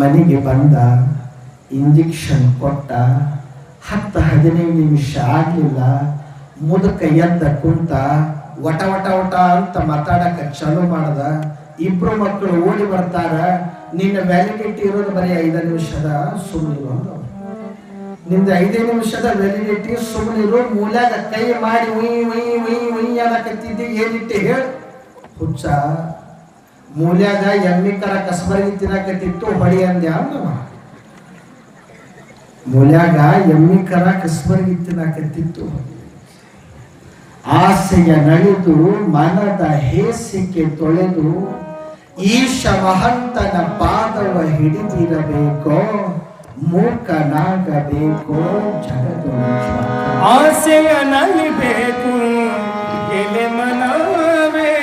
ಮನೆಗೆ ಬಂದ, ಇಂಜೆಕ್ಷನ್ ಕೊಟ್ಟ. 10-15 ನಿಮಿಷ ಆಗ್ಲಿಲ್ಲ, ಮುದಕ ಎದ್ದ ಕುಂತ ವಟ ವಟ ವಟ ಅಂತ ಮಾತಾಡಕ ಚಾಲು ಮಾಡ್ದ. ಇಬ್ರು ಮಕ್ಕಳು ಓಡಿ ಬರ್ತಾರ, ನಿನ್ನ ವ್ಯಾಲಿಡಿಟಿ ಇರೋದು ಬರೀ 5 ನಿಮಿಷದ, ಸುಮ್ಮನಿರು ಅಂದ. ನಿಂದ 5 ನಿಮಿಷದ ವ್ಯಾಲಿಡಿಟಿ, ಸುಮ್ಮನಿರು. ಮೂಲ್ಯಾಗ ಕೈ ಮಾಡಿ ಉಯ್ ಉಯ್ ಉಯ್ ಉಯ್ ಅನ್ನಕತ್ತಿದ್ದಿ, ಏನಿಟ್ಟೆ ಹೇಳ ಹುಚ್ಚ. ಮೂಲ್ಯಾಗ ಎಮ್ಮಿ ಕರ ಕಸಬರಗಿ ತಿನ್ನಕತ್ತಿತ್ತು, ಹೊಡಿ ಅಂದ್ಯ ಅಂದವ. ಮೂಲ್ಯಾಗ ಎಮ್ಮಿ ಕರ ಕಸಬರಗಿ ತಿನ್ನಕತ್ತಿತ್ತು. ಆಸೆಯ ನಳಿದು ಮನದ ಹೇಸಿಕೆ ತೊಳೆದು ಈಶ ಮಹಂತನ ಪಾದವ ಹಿಡಿದಿರಬೇಕೋ, ಮೂಕನಾಗಬೇಕೋ ಜಗದೊಳು. ಆಸೆಯ ನಲಿಬೇಕು ಎಲೆ ಮನವೇ,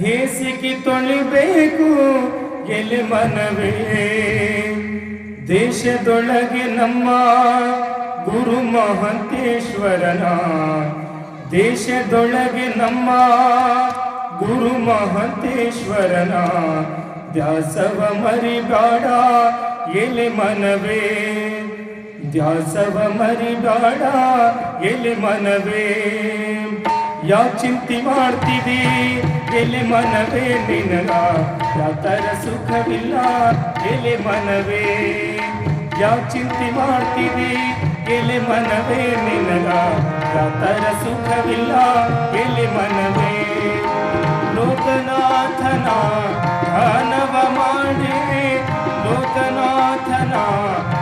ಹೇಸಿಗೆ ತೊಳಿಬೇಕು ಎಲೆ ಮನವೇ. ದೇಶದೊಳಗೆ ನಮ್ಮ ಗುರು ಮಹಂತೇಶ್ವರನ, ದೇಶದೊಳಗೆ ನಮ್ಮ ಗುರು ಮಹಂತೇಶ್ವರನ ದ್ಯಾಸವ ಮರಿಬೇಡ ಎಲೆ ಮನವೇ, ದ್ಯಾಸವ ಮರಿಬೇಡ ಎಲೆ ಮನವೇ. ಯಾ ಚಿಂತೆ ಮಾಡ್ತಿದಿ ಎಲೆ ಮನವೇ, ನಿನಗ ಯಾತರ ಸುಖವಿಲ್ಲ ಎಲೆ ಮನವೇ. ಯಾವ ಚಿಂತೆ ಮಾಡ್ತಿದಿ ಎಲೆ ಮನವೇ, ನಿನಗ ಯಾತರ ಸುಖವಿಲ್ಲ ಎಲೆ ಮನವೇ. ಲೋಕನಾಥನ ಧ್ಯಾನವ ಮಾಡಿ, ಲೋಕನಾಥನ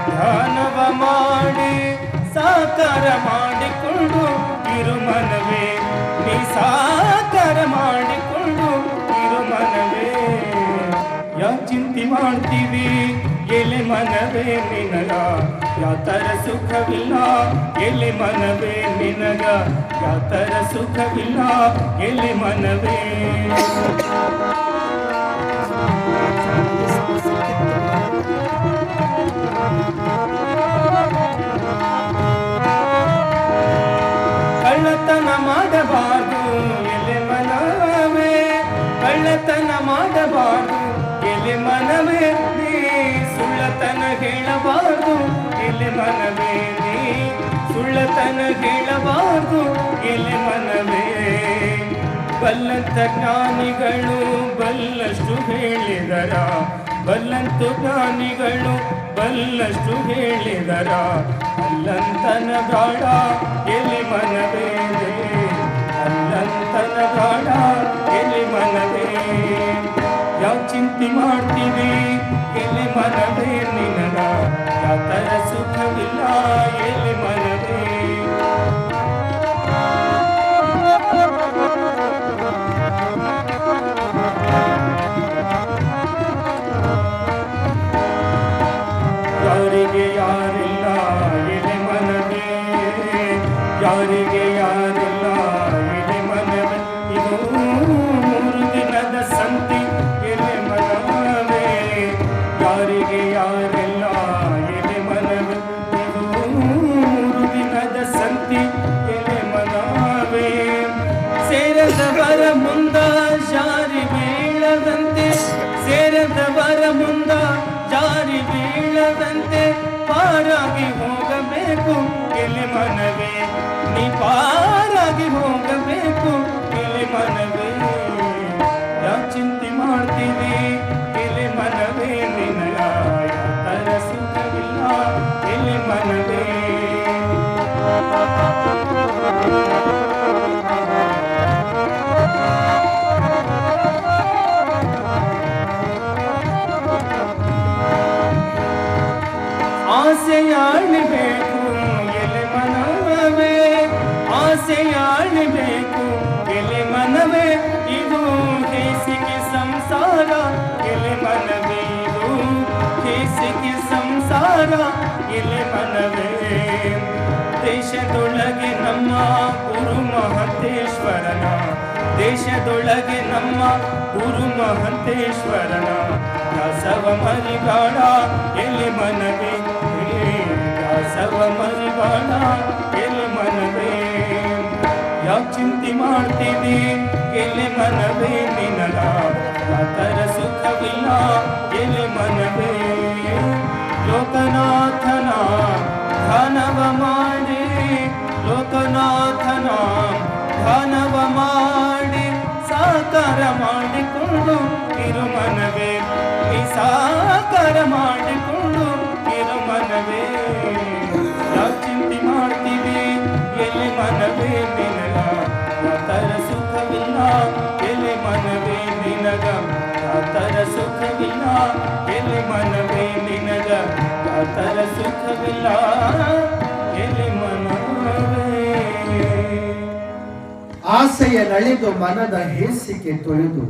ಧ್ಯಾನವ ಮಾಡಿ, ಸಾಕಾರ ಮಾಡಿಕೊಂಡು ಇರು ಮನವೇ, ನೀ ಸಾಕಾರ ಮಾಡಿಕೊಂಡು ಇರು ಮನವೇ. ಯಾ ಚಿಂತೆ ಮಾಡ್ತೀವಿ ಎಲೆ ಮನವೇ, ನಿನಗ ಯಾತರ ಸುಖವಿಲ್ಲ ಎಲೆ ಮನವೇ, ನಿನಗ ಯಾತರ ಸುಖವಿಲ್ಲ ಎಲೆ ಮನವೇ. ಕಳ್ಳತನ ಮಾಡಬಾರ್ದು ಎಲೆ ಮನವೇ, ಕಳ್ಳತನ ಮಾಡಬಾರ್ದು ಎಲೆ ಮನವೇ. ನೀ ಸುಳ್ಳತನ ಹೇಳಬಾರ್ದು ಎಲೆ ಮನವೇ, ನೀ ಸುಳ್ಳತನ ಹೇಳಬಾರ್ದು ಎಲೆ ಮನವೇ. ಬಲ್ಲಂತ ಜ್ಞಾನಿಗಳು ಬಲ್ಲಷ್ಟು ಹೇಳಿದರ, ಬಲ್ಲಂತ ಜ್ಞಾನಿಗಳು ಬಲ್ಲಷ್ಟು ಹೇಳಿದರ, ಅಲ್ಲಂತನ ಗಾಢ ಎಲೆ ಮನವೇ, ಅಲ್ಲಂತನ ಗಾಢ ಎಲೆ ಮನವೇ. ಯಾವ ಚಿಂತೆ ಮಾಡ್ತೀವಿ ಎಲೆ ಮನವೇ, ನಿನಗ ಯಾತರ ಸುಖವಿಲ್ಲ ಎಲೆ ಮನವೇ. ಯಾರಿಗೆ ಯಾರಿಲ್ಲ ಎಲೆ ಮನವೇ, ಯಾರಿಗೆ ಯಾರಿಲ್ಲ ಎಲೆ ಮನವೇ. ಇದು 3 ದಿನದ ಸಂತಿ ಎಲೆ ಮನವೇ, ಯಾರಿಗೆ ಯಾರಿಲ್ಲ ಎಲೆ ಮನವೇ. ಇದು 3 ದಿನದ ಸಂತಿ ಎಲೆ ಮನವೇ. ಸೇರದವರ ಮುಂದ ಜಾರಿ ಬೀಳದಂತೆ, ಸೇರದವರ ಮುಂದ ಜಾರಿ ಬೀಳದಂತೆ, ಪಾರಾಗಿ ಹೋಗಬೇಕು ಎಲೆ ಮನವೇ, ನೀ ಪಾರಾಗಿ ಹೋಗಬೇಕು ಎಲೆ ಮನವೇ. ಯಾ ಚಿಂತೆ ಮಾಡ್ತೀವಿ ಎಲೆ ಮನವೇ, ನಿನಗ ಯಾತರ ಸುಖವಿಲ್ಲ ಎಲೆ ಮನವೇ. ಆಸೆಯಾಡಬೇಕು ಎಲೆ ಮನವೇ ಇದು ಹೇಸಿಗೆ ಸಂಸಾರ ಎಲೆ ಮನವೇ ಇದು ಹೇಸಿಗೆ ಸಂಸಾರ ಎಲೆ ಮನವೇ ದೇಶದೊಳಗೆ ನಮ್ಮ ಗುರು ಮಹಂತೇಶ್ವರನ ದೇಶದೊಳಗೆ ನಮ್ಮ ಗುರು ಮಹಂತೇಶ್ವರನ ದಾಸವ ಮರಿಬೇಡ ಎಲೆ ಮನವೇ ದಾಸವ ಮರಿಬೇಡ ಎಲೆ ಮನವೇ ಯಾಕೆ ಚಿಂತೆ ಮಾಡ್ತೀವಿ ಎಲೆ ಮನವೇ ನಿನಗ ಯಾತರ ಸುಖವಿಲ್ಲ ಎಲೆ ಮನವೇ ಲೋಕನಾಥನ ಧ್ಯಾನವ ಮಾಡಿ ಲೋಕನಾಥನ ಧ್ಯಾನವ ಮಾಡಿ ಸಾಕಾರ ಮಾಡಿಕೊಂಡು ಇರು ಮನವೇ ಈ ಸಾಕಾರ ಮಾಡಿಕೊಂಡು ಇರು ಮನವೇ ಯಾಕೆ ಚಿಂತೆ ಮಾಡ್ತೀವಿ ಎಲೆ ಮನವೇ ನಿನಗ ಯಾತರ ಸುಖವಿಲ್ಲ ಎಲೆ ಮನವೇ ನಿನಗ ಯಾತರ ಸುಖವಿಲ್ಲ ಎಲೆ ಮನವೇ ನಿನಗ ಯಾತರ ಸುಖವಿಲ್ಲ ಎಲೆ ಮನವೇ ಆಸೆಯ ನಳಿದು ಮನದ ಹೇಸಿಗೆ ತೊಳೆದು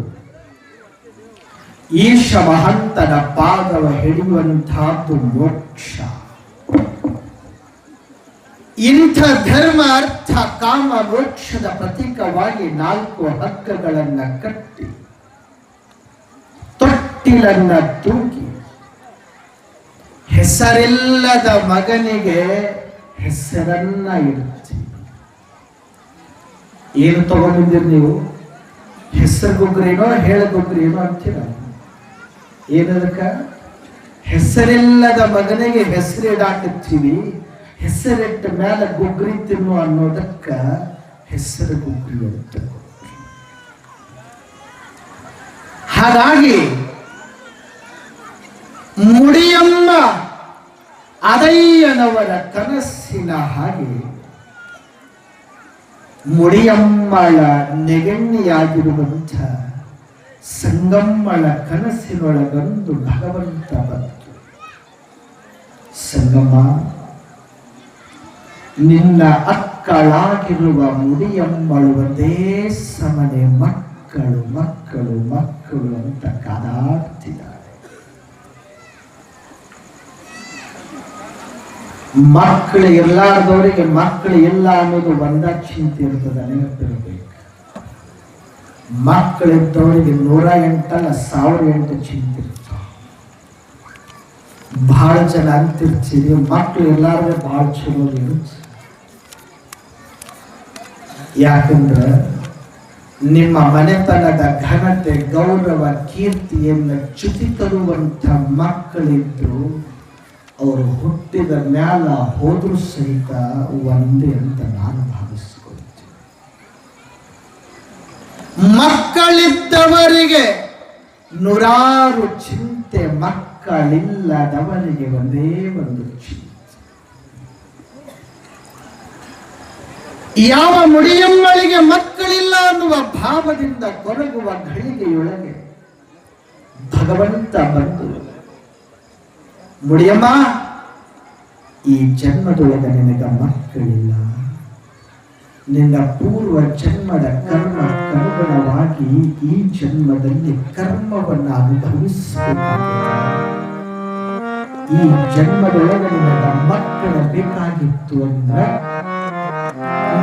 ಈಶ ಮಹಂತನ ಪಾದವ ಹಿಡಿಯುವಂತಹದ್ದು ಮೋಕ್ಷ. ಇಂಥ ಧರ್ಮ ಅರ್ಥ ಕಾಮ ಮೋಕ್ಷದ ಪ್ರತೀಕವಾಗಿ 4 ಹಗ್ಗಗಳನ್ನ ಕಟ್ಟಿ ತೊಟ್ಟಿಲನ್ನ ತೂಗಿ ಹೆಸರಿಲ್ಲದ ಮಗನಿಗೆ ಹೆಸರನ್ನ ಇಡ್ತೀವಿ. ಏನು ತಗೊಂಡಿದ್ದೀರಿ ನೀವು? ಹೆಸರು ಗುಗ್ರೇನೋ ಹೇಳಗುಗ್ರೇನೋ ಅಂತೀರ. ಏನದಕ್ಕ? ಹೆಸರಿಲ್ಲದ ಮಗನಿಗೆ ಹೆಸರಿಡಾಕತ್ತೀವಿ. ಹೆಸರಿಟ್ಟ ಮೇಲೆ ಗುಗ್ರಿ ತಿನ್ನು ಅನ್ನೋದಕ್ಕ ಹೆಸರು ಗುಗ್ರಿ ಅಂತ. ಹಾಗಾಗಿ ಮುಡಿಯಮ್ಮ ಅದಯ್ಯನವರ ಕನಸಿನ ಹಾಗೆ ಮುಡಿಯಮ್ಮಳ ನೆಗಣ್ಣಿಯಾಗಿರುವಂಥ ಸಂಗಮ್ಮಳ ಕನಸಿನೊಳಗೊಂದು ಭಗವಂತ ಬಂತು. ಸಂಗಮ್ಮ, ನಿನ್ನ ಅಕ್ಕಳಾಗಿರುವ ಮುಡಿಯಮ್ಮಳು ಒಂದೇ ಸಮನೆ ಮಕ್ಕಳು ಮಕ್ಕಳು ಮಕ್ಕಳು ಅಂತ ಕಾದಾಡ್ತಿದ್ದಾರೆ. ಮಕ್ಕಳು ಇರ್ಲಾರ್ದವರಿಗೆ ಮಕ್ಕಳು ಇಲ್ಲ ಅನ್ನೋದು ಒಂದ ಚಿಂತೆ ಇರ್ತದೆ, ನೆನಪಿರಬೇಕು. ಮಕ್ಕಳಿದ್ದವರಿಗೆ 108 ಅಲ್ಲ 1008 ಚಿಂತೆ ಇರ್ತಾವ. ಬಹಳ ಜನ ಅಂತಿರ್ತೀರಿ ಮಕ್ಕಳು ಇರ್ಲಾರ್ದೆ ಬಹಳ ಚಲೋ ಇರುತ್ತೆ. ಯಾಕಂದ್ರೆ ನಿಮ್ಮ ಮನೆತನದ ಘನತೆ ಗೌರವ ಕೀರ್ತಿಯನ್ನು ಚ್ಯುತಿ ತರುವಂಥ ಮಕ್ಕಳಿದ್ರು ಅವರು ಹುಟ್ಟಿದ ಮ್ಯಾಲ ಹೋದ್ರು ಸಹಿತ ಒಂದೇ ಅಂತ ನಾನು ಭಾವಿಸ್ಕೊಳ್ತೀನಿ. ಮಕ್ಕಳಿದ್ದವರಿಗೆ 100 ಚಿಂತೆ, ಮಕ್ಕಳಿಲ್ಲದವರಿಗೆ ಒಂದೇ ಒಂದು ಚಿಂತೆ. ಯಾವ ಮುಡಿಯಮ್ಮಳಿಗೆ ಮಕ್ಕಳಿಲ್ಲ ಅನ್ನುವ ಭಾವದಿಂದ ಕೊರಗುವ ಘಳಿಗೆಯೊಳಗೆ ಭಗವಂತ ಬಂದು, ಮುಡಿಯಮ್ಮ, ಈ ಜನ್ಮದೊಳಗೆ ನಿನಗ ಮಕ್ಕಳಿಲ್ಲ. ನಿನ್ನ ಪೂರ್ವ ಜನ್ಮದ ಕರ್ಮಕ್ಕನುಗುಣವಾಗಿ ಈ ಜನ್ಮದಲ್ಲಿ ಕರ್ಮವನ್ನು ಅನುಭವಿಸಬೇಕಾಗಿದೆ. ಈ ಜನ್ಮದೊಳಗೆ ನಿನಗ ಮಕ್ಕಳ ಬೇಕಾಗಿತ್ತು ಅಂದ್ರೆ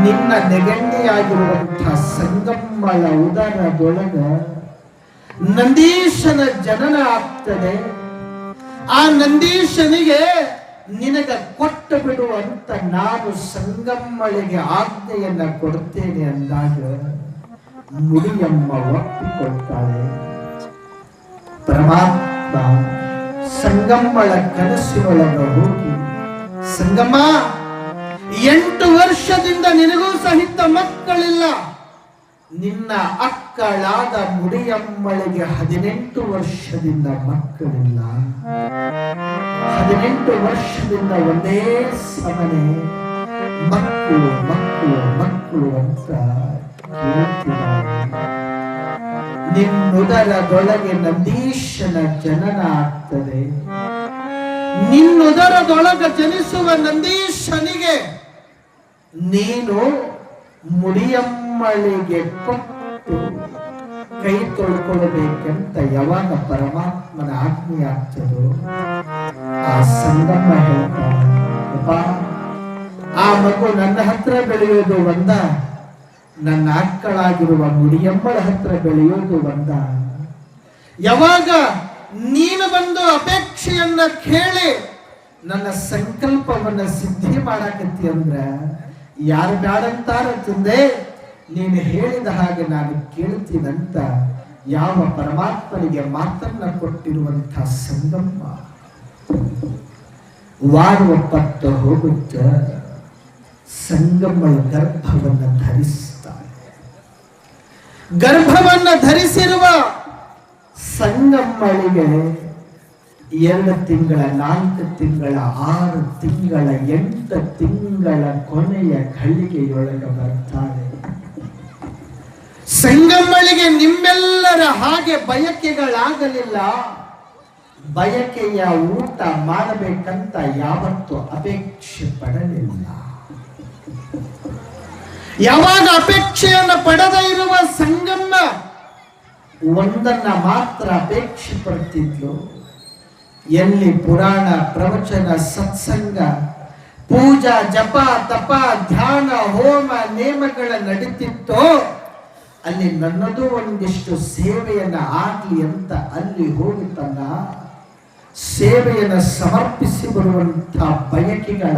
ನಿನ್ನ ನೆಗಣ್ಣಿಯಾಗಿರುವಂತಹ ಸಂಗಮ್ಮಳ ಉದರದೊಳಗ ನಂದೀಶನ ಜನನ ಆಗ್ತದೆ. ಆ ನಂದೀಶನಿಗೆ ನಿನಗ ಕೊಟ್ಟು ಬಿಡುವಂತ ನಾನು ಸಂಗಮ್ಮಳಿಗೆ ಆಜ್ಞೆಯನ್ನ ಕೊಡ್ತೇನೆ ಅಂದಾಗ ಮುಡಿಯಮ್ಮ ಒಪ್ಪಿಕೊಳ್ತಾಳೆ. ಪರಮಾತ್ಮ ಸಂಗಮ್ಮಳ ಕನಸಿನೊಳಗ ಹೋಗಿ, ಸಂಗಮ್ಮ, 8 ವರ್ಷದಿಂದ ನಿನಗೂ ಸಹಿತ ಮಕ್ಕಳಿಲ್ಲ. ನಿನ್ನ ಅಕ್ಕಳಾದ ಮುಡಿಯಮ್ಮಳಿಗೆ 18 ವರ್ಷದಿಂದ ಮಕ್ಕಳಿಲ್ಲ. 18 ವರ್ಷದಿಂದ ಒಂದೇ ಸಮನೆ ಮಕ್ಕಳು ಮಕ್ಕಳು ಮಕ್ಕಳು ಅಂತ ಕೇಳ್ತಿದ್ದಾರೆ. ನಿನ್ನುದರದೊಳಗೆ ನಂದೀಶನ ಜನನ ಆಗ್ತದೆ. ನಿನ್ನುದರದೊಳಗೆ ಜನಿಸುವ ನಂದೀಶನಿಗೆ ನೀನು ಮುಡಿಯಮ್ಮಳಿಗೆ ಕೊಟ್ಟು ಕೈ ತೊಳ್ಕೊಳ್ಬೇಕಂತ ಯಾವಾಗ ಪರಮಾತ್ಮನ ಆಜ್ಞೆ ಆಗ್ತದೋ ಆ ಸಂಗಮ ಹೇಳ್ತಾನಪ್ಪ, ಆ ಮಗು ನನ್ನ ಹತ್ರ ಬೆಳೆಯೋದು ಒಂದ, ನನ್ನ ಅಕ್ಕಳಾಗಿರುವ ಮುಡಿಯಮ್ಮಳ ಹತ್ರ ಬೆಳೆಯೋದು ಒಂದ. ಯಾವಾಗ ನೀನು ಬಂದು ಅಪೇಕ್ಷೆಯನ್ನ ಕೇಳಿ ನನ್ನ ಸಂಕಲ್ಪವನ್ನ ಸಿದ್ಧಿ ಮಾಡಾಕತ್ತಿ ಅಂದ್ರ ಯಾರು ಬ್ಯಾಡಂತಾರ ತಂದೆ, ನೀನು ಹೇಳಿದ ಹಾಗೆ ನಾನು ಕೇಳ್ತೀನಂತ ಯಾವ ಪರಮಾತ್ಮನಿಗೆ ಮಾತನ್ನ ಕೊಟ್ಟಿರುವಂತ ಸಂಗಮ ವಾರುವ ಪತ್ತ ಹೋಗುತ್ತ ಸಂಗಮ ಗರ್ಭವನ್ನ ಧರಿಸ್ತಾಳೆ. ಗರ್ಭವನ್ನ ಧರಿಸಿರುವ ಸಂಗಮ್ಮಳಿಗೆ 2 ತಿಂಗಳ, 4 ತಿಂಗಳ, 6 ತಿಂಗಳ, 8 ತಿಂಗಳ ಕೊನೆಯ ಘಳಿಗೆಯೊಳಗೆ ಬರ್ತಾಳೆ. ಸಂಗಮ್ಮಳಿಗೆ ನಿಮ್ಮೆಲ್ಲರ ಹಾಗೆ ಬಯಕೆಗಳಾಗಲಿಲ್ಲ. ಬಯಕೆಯ ಊಟ ಮಾಡಬೇಕಂತ ಯಾವತ್ತೂ ಅಪೇಕ್ಷೆ ಪಡಲಿಲ್ಲ. ಯಾವಾಗ ಅಪೇಕ್ಷೆಯನ್ನು ಪಡೆದ ಇರುವ ಸಂಗಮ್ಮ ಒಂದನ್ನ ಮಾತ್ರ ಅಪೇಕ್ಷೆ ಪಡ್ತಿದ್ಲು, ಎಲ್ಲಿ ಪುರಾಣ ಪ್ರವಚನ ಸತ್ಸಂಗ ಪೂಜಾ ಜಪ ತಪ ಧ್ಯಾನ ಹೋಮ ನೇಮಗಳ ನಡೀತಿತ್ತೋ ಅಲ್ಲಿ ನನ್ನದು ಒಂದಿಷ್ಟು ಸೇವೆಯನ್ನ ಆಗ್ಲಿ ಅಂತ ಅಲ್ಲಿ ಹೋಗಿ ತನ್ನ ಸೇವೆಯನ್ನು ಸಮರ್ಪಿಸಿ ಬರುವಂತ ಬಯಕೆಗಳ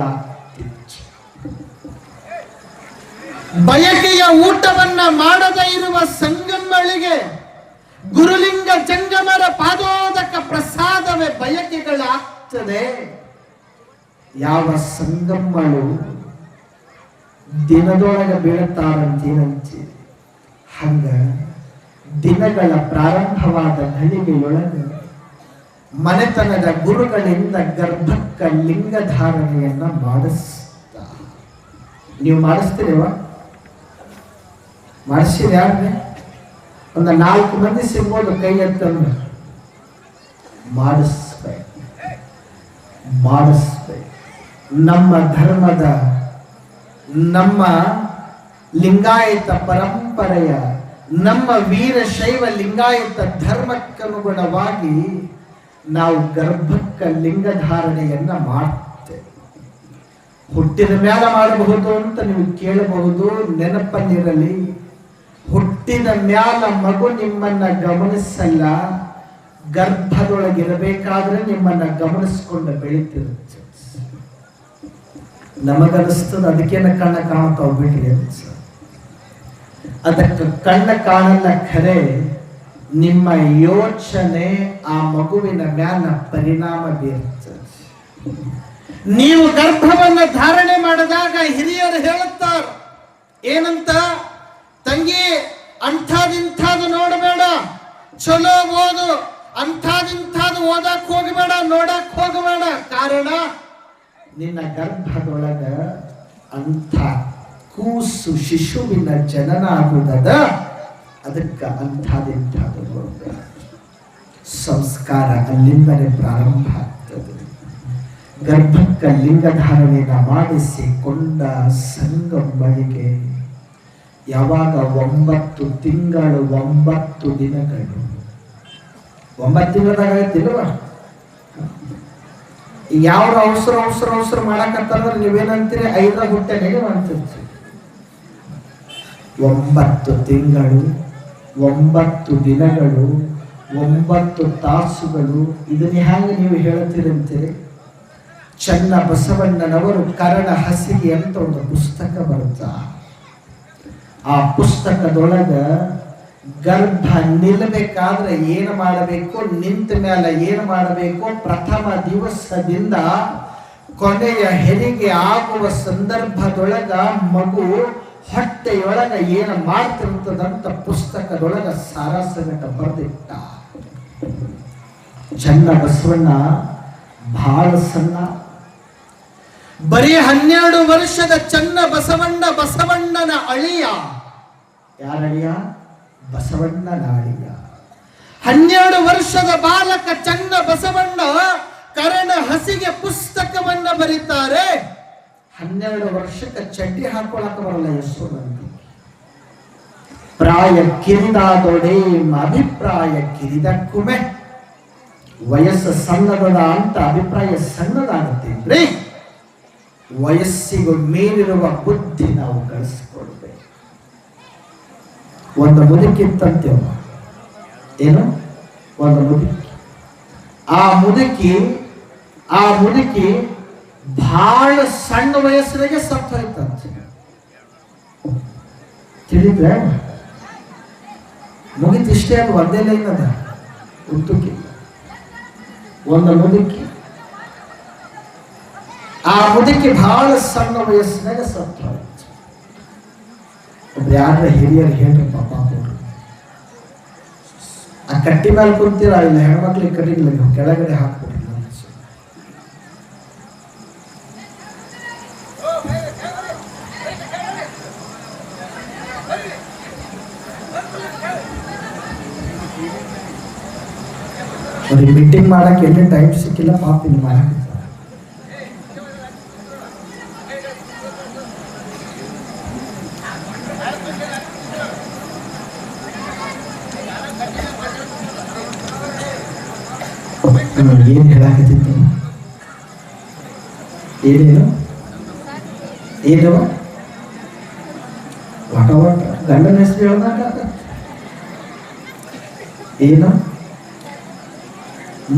ಬಯಕೆಯ ಊಟವನ್ನ ಮಾಡದ ಇರುವ ಸಂಗಮ್ಮಳಿಗೆ ಗುರುಲಿಂಗ ಜಂಗಮರ ಪಾದೋದಕ ಪ್ರಸಾದವೇ ಬಯಕೆಗಳಾಗ್ತದೆ. ಯಾವ ಸಂಗಮ್ಮಳು ದಿನದೊಳಗೆ ಬೀಳುತ್ತಾರಂತೇನಂತೆ ಹಂಗ ದಿನಗಳ ಪ್ರಾರಂಭವಾದ ಘಳಿಗೆಯೊಳಗೆ ಮನೆತನದ ಗುರುಗಳಿಂದ ಗರ್ಭಕ್ಕ ಲಿಂಗ ಧಾರಣೆಯನ್ನ ಮಾಡಿಸ್ತ. ನೀವು ಮಾಡಿಸ್ತೀರೇವ? ಮಾಡಿಸಿದ ಯಾರೇ? ಒಂದು 4 ಮಂದಿ ಸಿಗ್ಬೋದು ಕೈ ಎತ್ತಂದ್ರೆ. ಮಾಡಿಸ್ಬೇಕು. ನಮ್ಮ ಧರ್ಮದ, ನಮ್ಮ ಲಿಂಗಾಯತ ಪರಂಪರೆಯ, ನಮ್ಮ ವೀರಶೈವ ಲಿಂಗಾಯತ ಧರ್ಮಕ್ಕನುಗುಣವಾಗಿ ನಾವು ಗರ್ಭಕ್ಕ ಲಿಂಗ ಧಾರಣೆಯನ್ನ ಮಾಡ್ತೇವೆ. ಹುಟ್ಟಿದ ಮೇಲೆ ಮಾಡಬಹುದು ಅಂತ ನೀವು ಕೇಳಬಹುದು. ನೆನಪಲ್ಲಿರಲಿ, ಹುಟ್ಟಿದ ಮ್ಯಾಲ ಮಗು ನಿಮ್ಮನ್ನ ಗಮನಿಸಲ್ಲ, ಗರ್ಭದೊಳಗಿರಬೇಕಾದ್ರೆ ನಿಮ್ಮನ್ನ ಗಮನಿಸ್ಕೊಂಡು ಬೆಳೀತಿರುತ್ತೆ. ನಮಗನಿಸ್ತದ ಅದಕ್ಕೇನ ಕಣ್ಣ ಕಾಣ್ತಾವ ಬಿಡ್ರಿ ಅಂತ. ಅದಕ್ಕೆ ಕಣ್ಣ ಕಾಣಲ್ಲ, ಖರೆ ನಿಮ್ಮ ಯೋಚನೆ ಆ ಮಗುವಿನ ಮ್ಯಾಲ ಪರಿಣಾಮ ಬೀರ್ತದೆ. ನೀವು ಗರ್ಭವನ್ನ ಧಾರಣೆ ಮಾಡಿದಾಗ ಹಿರಿಯರು ಹೇಳುತ್ತಾರ ಏನಂತ, ತಂಗಿ ಅಂಥದಿಂಥದ್ದು ನೋಡಬೇಡ, ಚಲೋ ಓದು, ಅಂಥದಿಂಥದ್ದು ಓದಕ್ ಹೋಗಬೇಡ, ನೋಡಕ್ ಹೋಗಬೇಡ. ಕಾರಣ ನಿನ್ನ ಗರ್ಭದೊಳಗ ಅಂಥ ಕೂಸು ಶಿಶುವಿನ ಜನನ ಆಗುವುದದ, ಅದಕ್ಕೆ ಅಂಥದಿಂಥದ್ದು ನೋಡಬೇಡ. ಸಂಸ್ಕಾರ ಅಲ್ಲಿಂದಲೇ ಪ್ರಾರಂಭ ಆಗ್ತದೆ. ಗರ್ಭಕ್ಕ ಲಿಂಗ ಧಾರಣೆಯನ್ನು ಮಾಡಿಸಿಕೊಂಡ ಸಂಗಮ್ಮಳಿಗೆ ಯಾವಾಗ 9 ತಿಂಗಳು 9 ದಿನಗಳು, 9 ತಿಂಗಳದಾಗತ್ತಿಲ್ವ? ಯಾವ ಅವಸರ ಮಾಡಕತ್ತಂದ್ರೆ ನೀವೇನಂತೀರಿ? 5 ಹುಟ್ಟೆನೆ ಅಂತಿರ್ತೀವಿ. 9 ತಿಂಗಳು 9 ದಿನಗಳು 9 ತಾಸುಗಳು. ಇದನ್ನ ಹ್ಯಾಂಗ ನೀವು ಹೇಳ್ತೀರಂತೀರಿ? ಚನ್ನ ಬಸವಣ್ಣನವರು ಕರಣ ಹಸಿಗೆ ಅಂತ ಒಂದು ಪುಸ್ತಕ ಬರುತ್ತಾ, ಆ ಪುಸ್ತಕದೊಳಗ ಗರ್ಭ ನಿಲ್ಲಬೇಕಾದ್ರೆ ಏನು ಮಾಡಬೇಕು, ನಿಂತ ಮೇಲೆ ಏನು ಮಾಡಬೇಕು, ಪ್ರಥಮ ದಿವಸದಿಂದ ಕೊನೆಯ ಹೆರಿಗೆ ಆಗುವ ಸಂದರ್ಭದೊಳಗ ಮಗು ಹೊಟ್ಟೆಯೊಳಗ ಏನು ಮಾಡ್ತಿರ್ತದಂತ ಪುಸ್ತಕದೊಳಗ ಸಾರಾಸಗಟ ಬರೆದಿಟ್ಟ. ಚನ್ನ ಬಸವಣ್ಣ ಬಹಳ ಸಣ್ಣ, ಬರೀ 12 ವರ್ಷದ ಚನ್ನ ಬಸವಣ್ಣನ ಅಳಿಯ. ಯಾರಳಿಯ? ಬಸವಣ್ಣನ ಅಳಿಯ. 12 ವರ್ಷದ ಬಾಲಕ ಚನ್ನ ಬಸವಣ್ಣ ಕರಣ ಹಸಿಗೆ ಪುಸ್ತಕವನ್ನ ಬರೀತಾರೆ. 12 ವರ್ಷಕ್ಕೆ ಚಡ್ಡಿ ಹಾಕೊಳಕ ಬರಲ್ಲ ಎಷ್ಟೋ ಮಂದಿ. ಪ್ರಾಯ ಕಿರಿದಾದೊಡೆ ಅಭಿಪ್ರಾಯ ಕಿರಿದಕ್ಕುಮೆ. ವಯಸ್ಸು ಸಣ್ಣದ ಅಂತ ಅಭಿಪ್ರಾಯ ಸಣ್ಣದಾಗುತ್ತೇನ್ರಿ. ವಯಸ್ಸಿಗೂ ಮೇಲಿರುವ ಬುದ್ಧಿ ನಾವು ಗಳಿಸ್ಕೊಳ್ಬೇಕು. ಒಂದು ಮುದುಕಿತ್ತಂತೇವ, ಏನು ಒಂದು ಮುದುಕಿ. ಆ ಮುದುಕಿ ಬಹಳ ಸಣ್ಣ ವಯಸ್ಸಿನಾಗೆ ಸತ್ತು ಹೋಯ್ತಂತೆ. ತಿಳಿದ್ರೆ ಮುಗಿತಿಷ್ಟೇ ಅದು ಒಂದೇ ಲೈನ್ ಅದ, ಉತ್ತುಕಿ ಒಂದು ಮುದುಕಿ. ಆ ಮುದುಕಿ ಬಹಳ ಸಣ್ಣ ವಯಸ್ಸಿನಾಗ ಸತ್ತು ಹೋಯ್ತು. ಒಬ್ರು ಯಾರ ಹಿರಿಯರು ಹೇಳ್ರಿ ಪಾಪ, ಆ ಕಟ್ಟಿ ಮೇಲೆ ಕುಂತೀರ, ಇಲ್ಲ ಹೆಣ್ಮಕ್ಳಿಗೆ ಕಟ್ಟಿಲ್ಲ, ಕೆಳಗಡೆ ಹಾಕ್ಬಿಟ್ಟಿಲ್ಲ. ಅವ್ರಿಗೆ ಮೀಟಿಂಗ್ ಮಾಡಕ್ಕೆ ಎಲ್ಲಿ ಟೈಮ್ ಸಿಕ್ಕಿಲ್ಲ, ಪಾಪ ಇಲ್ಲಿ ಮಾಡಕ್ಕೆ. ಏನ್ ಹೇಳಾಕತ್ತಿತ್ತು, ಏನೇನು ಒಟ ಗಂಡನ ಹೆಸರು ಹೇಳ್ದಾಗ ಏನು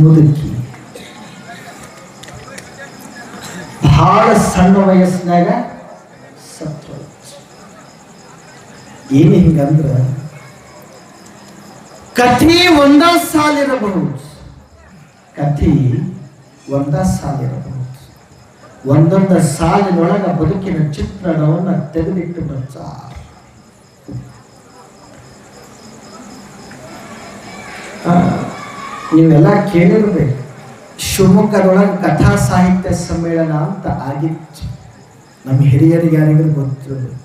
ಮುದುಕಿ ಬಹಳ ಸಣ್ಣ ವಯಸ್ಸಿನಾಗ ಸತ್ತು. ಏನು ಹಿಂಗಂದ್ರ ಕಥೆ ಒಂದ ಸಾಲಿರಬಹುದು, ಕಥೆ ಒಂದ ಸಾಲಿರಬಹುದು. ಒಂದೊಂದು ಸಾಲಿನೊಳಗ ಬದುಕಿನ ಚಿತ್ರಣವನ್ನ ತೆಗೆದಿಟ್ಟು ಬಚ್ಚ. ನೀವೆಲ್ಲ ಕೇಳಿರ್ಬೇಕು, ಶಿವಮೊಗ್ಗದೊಳಗೆ ಕಥಾ ಸಾಹಿತ್ಯ ಸಮ್ಮೇಳನ ಅಂತ ಆಗಿತ್ತು. ನಮ್ಮ ಹಿರಿಯರಿಗೆ ಯಾರಿಗೂ ಗೊತ್ತಿರಬೇಕು.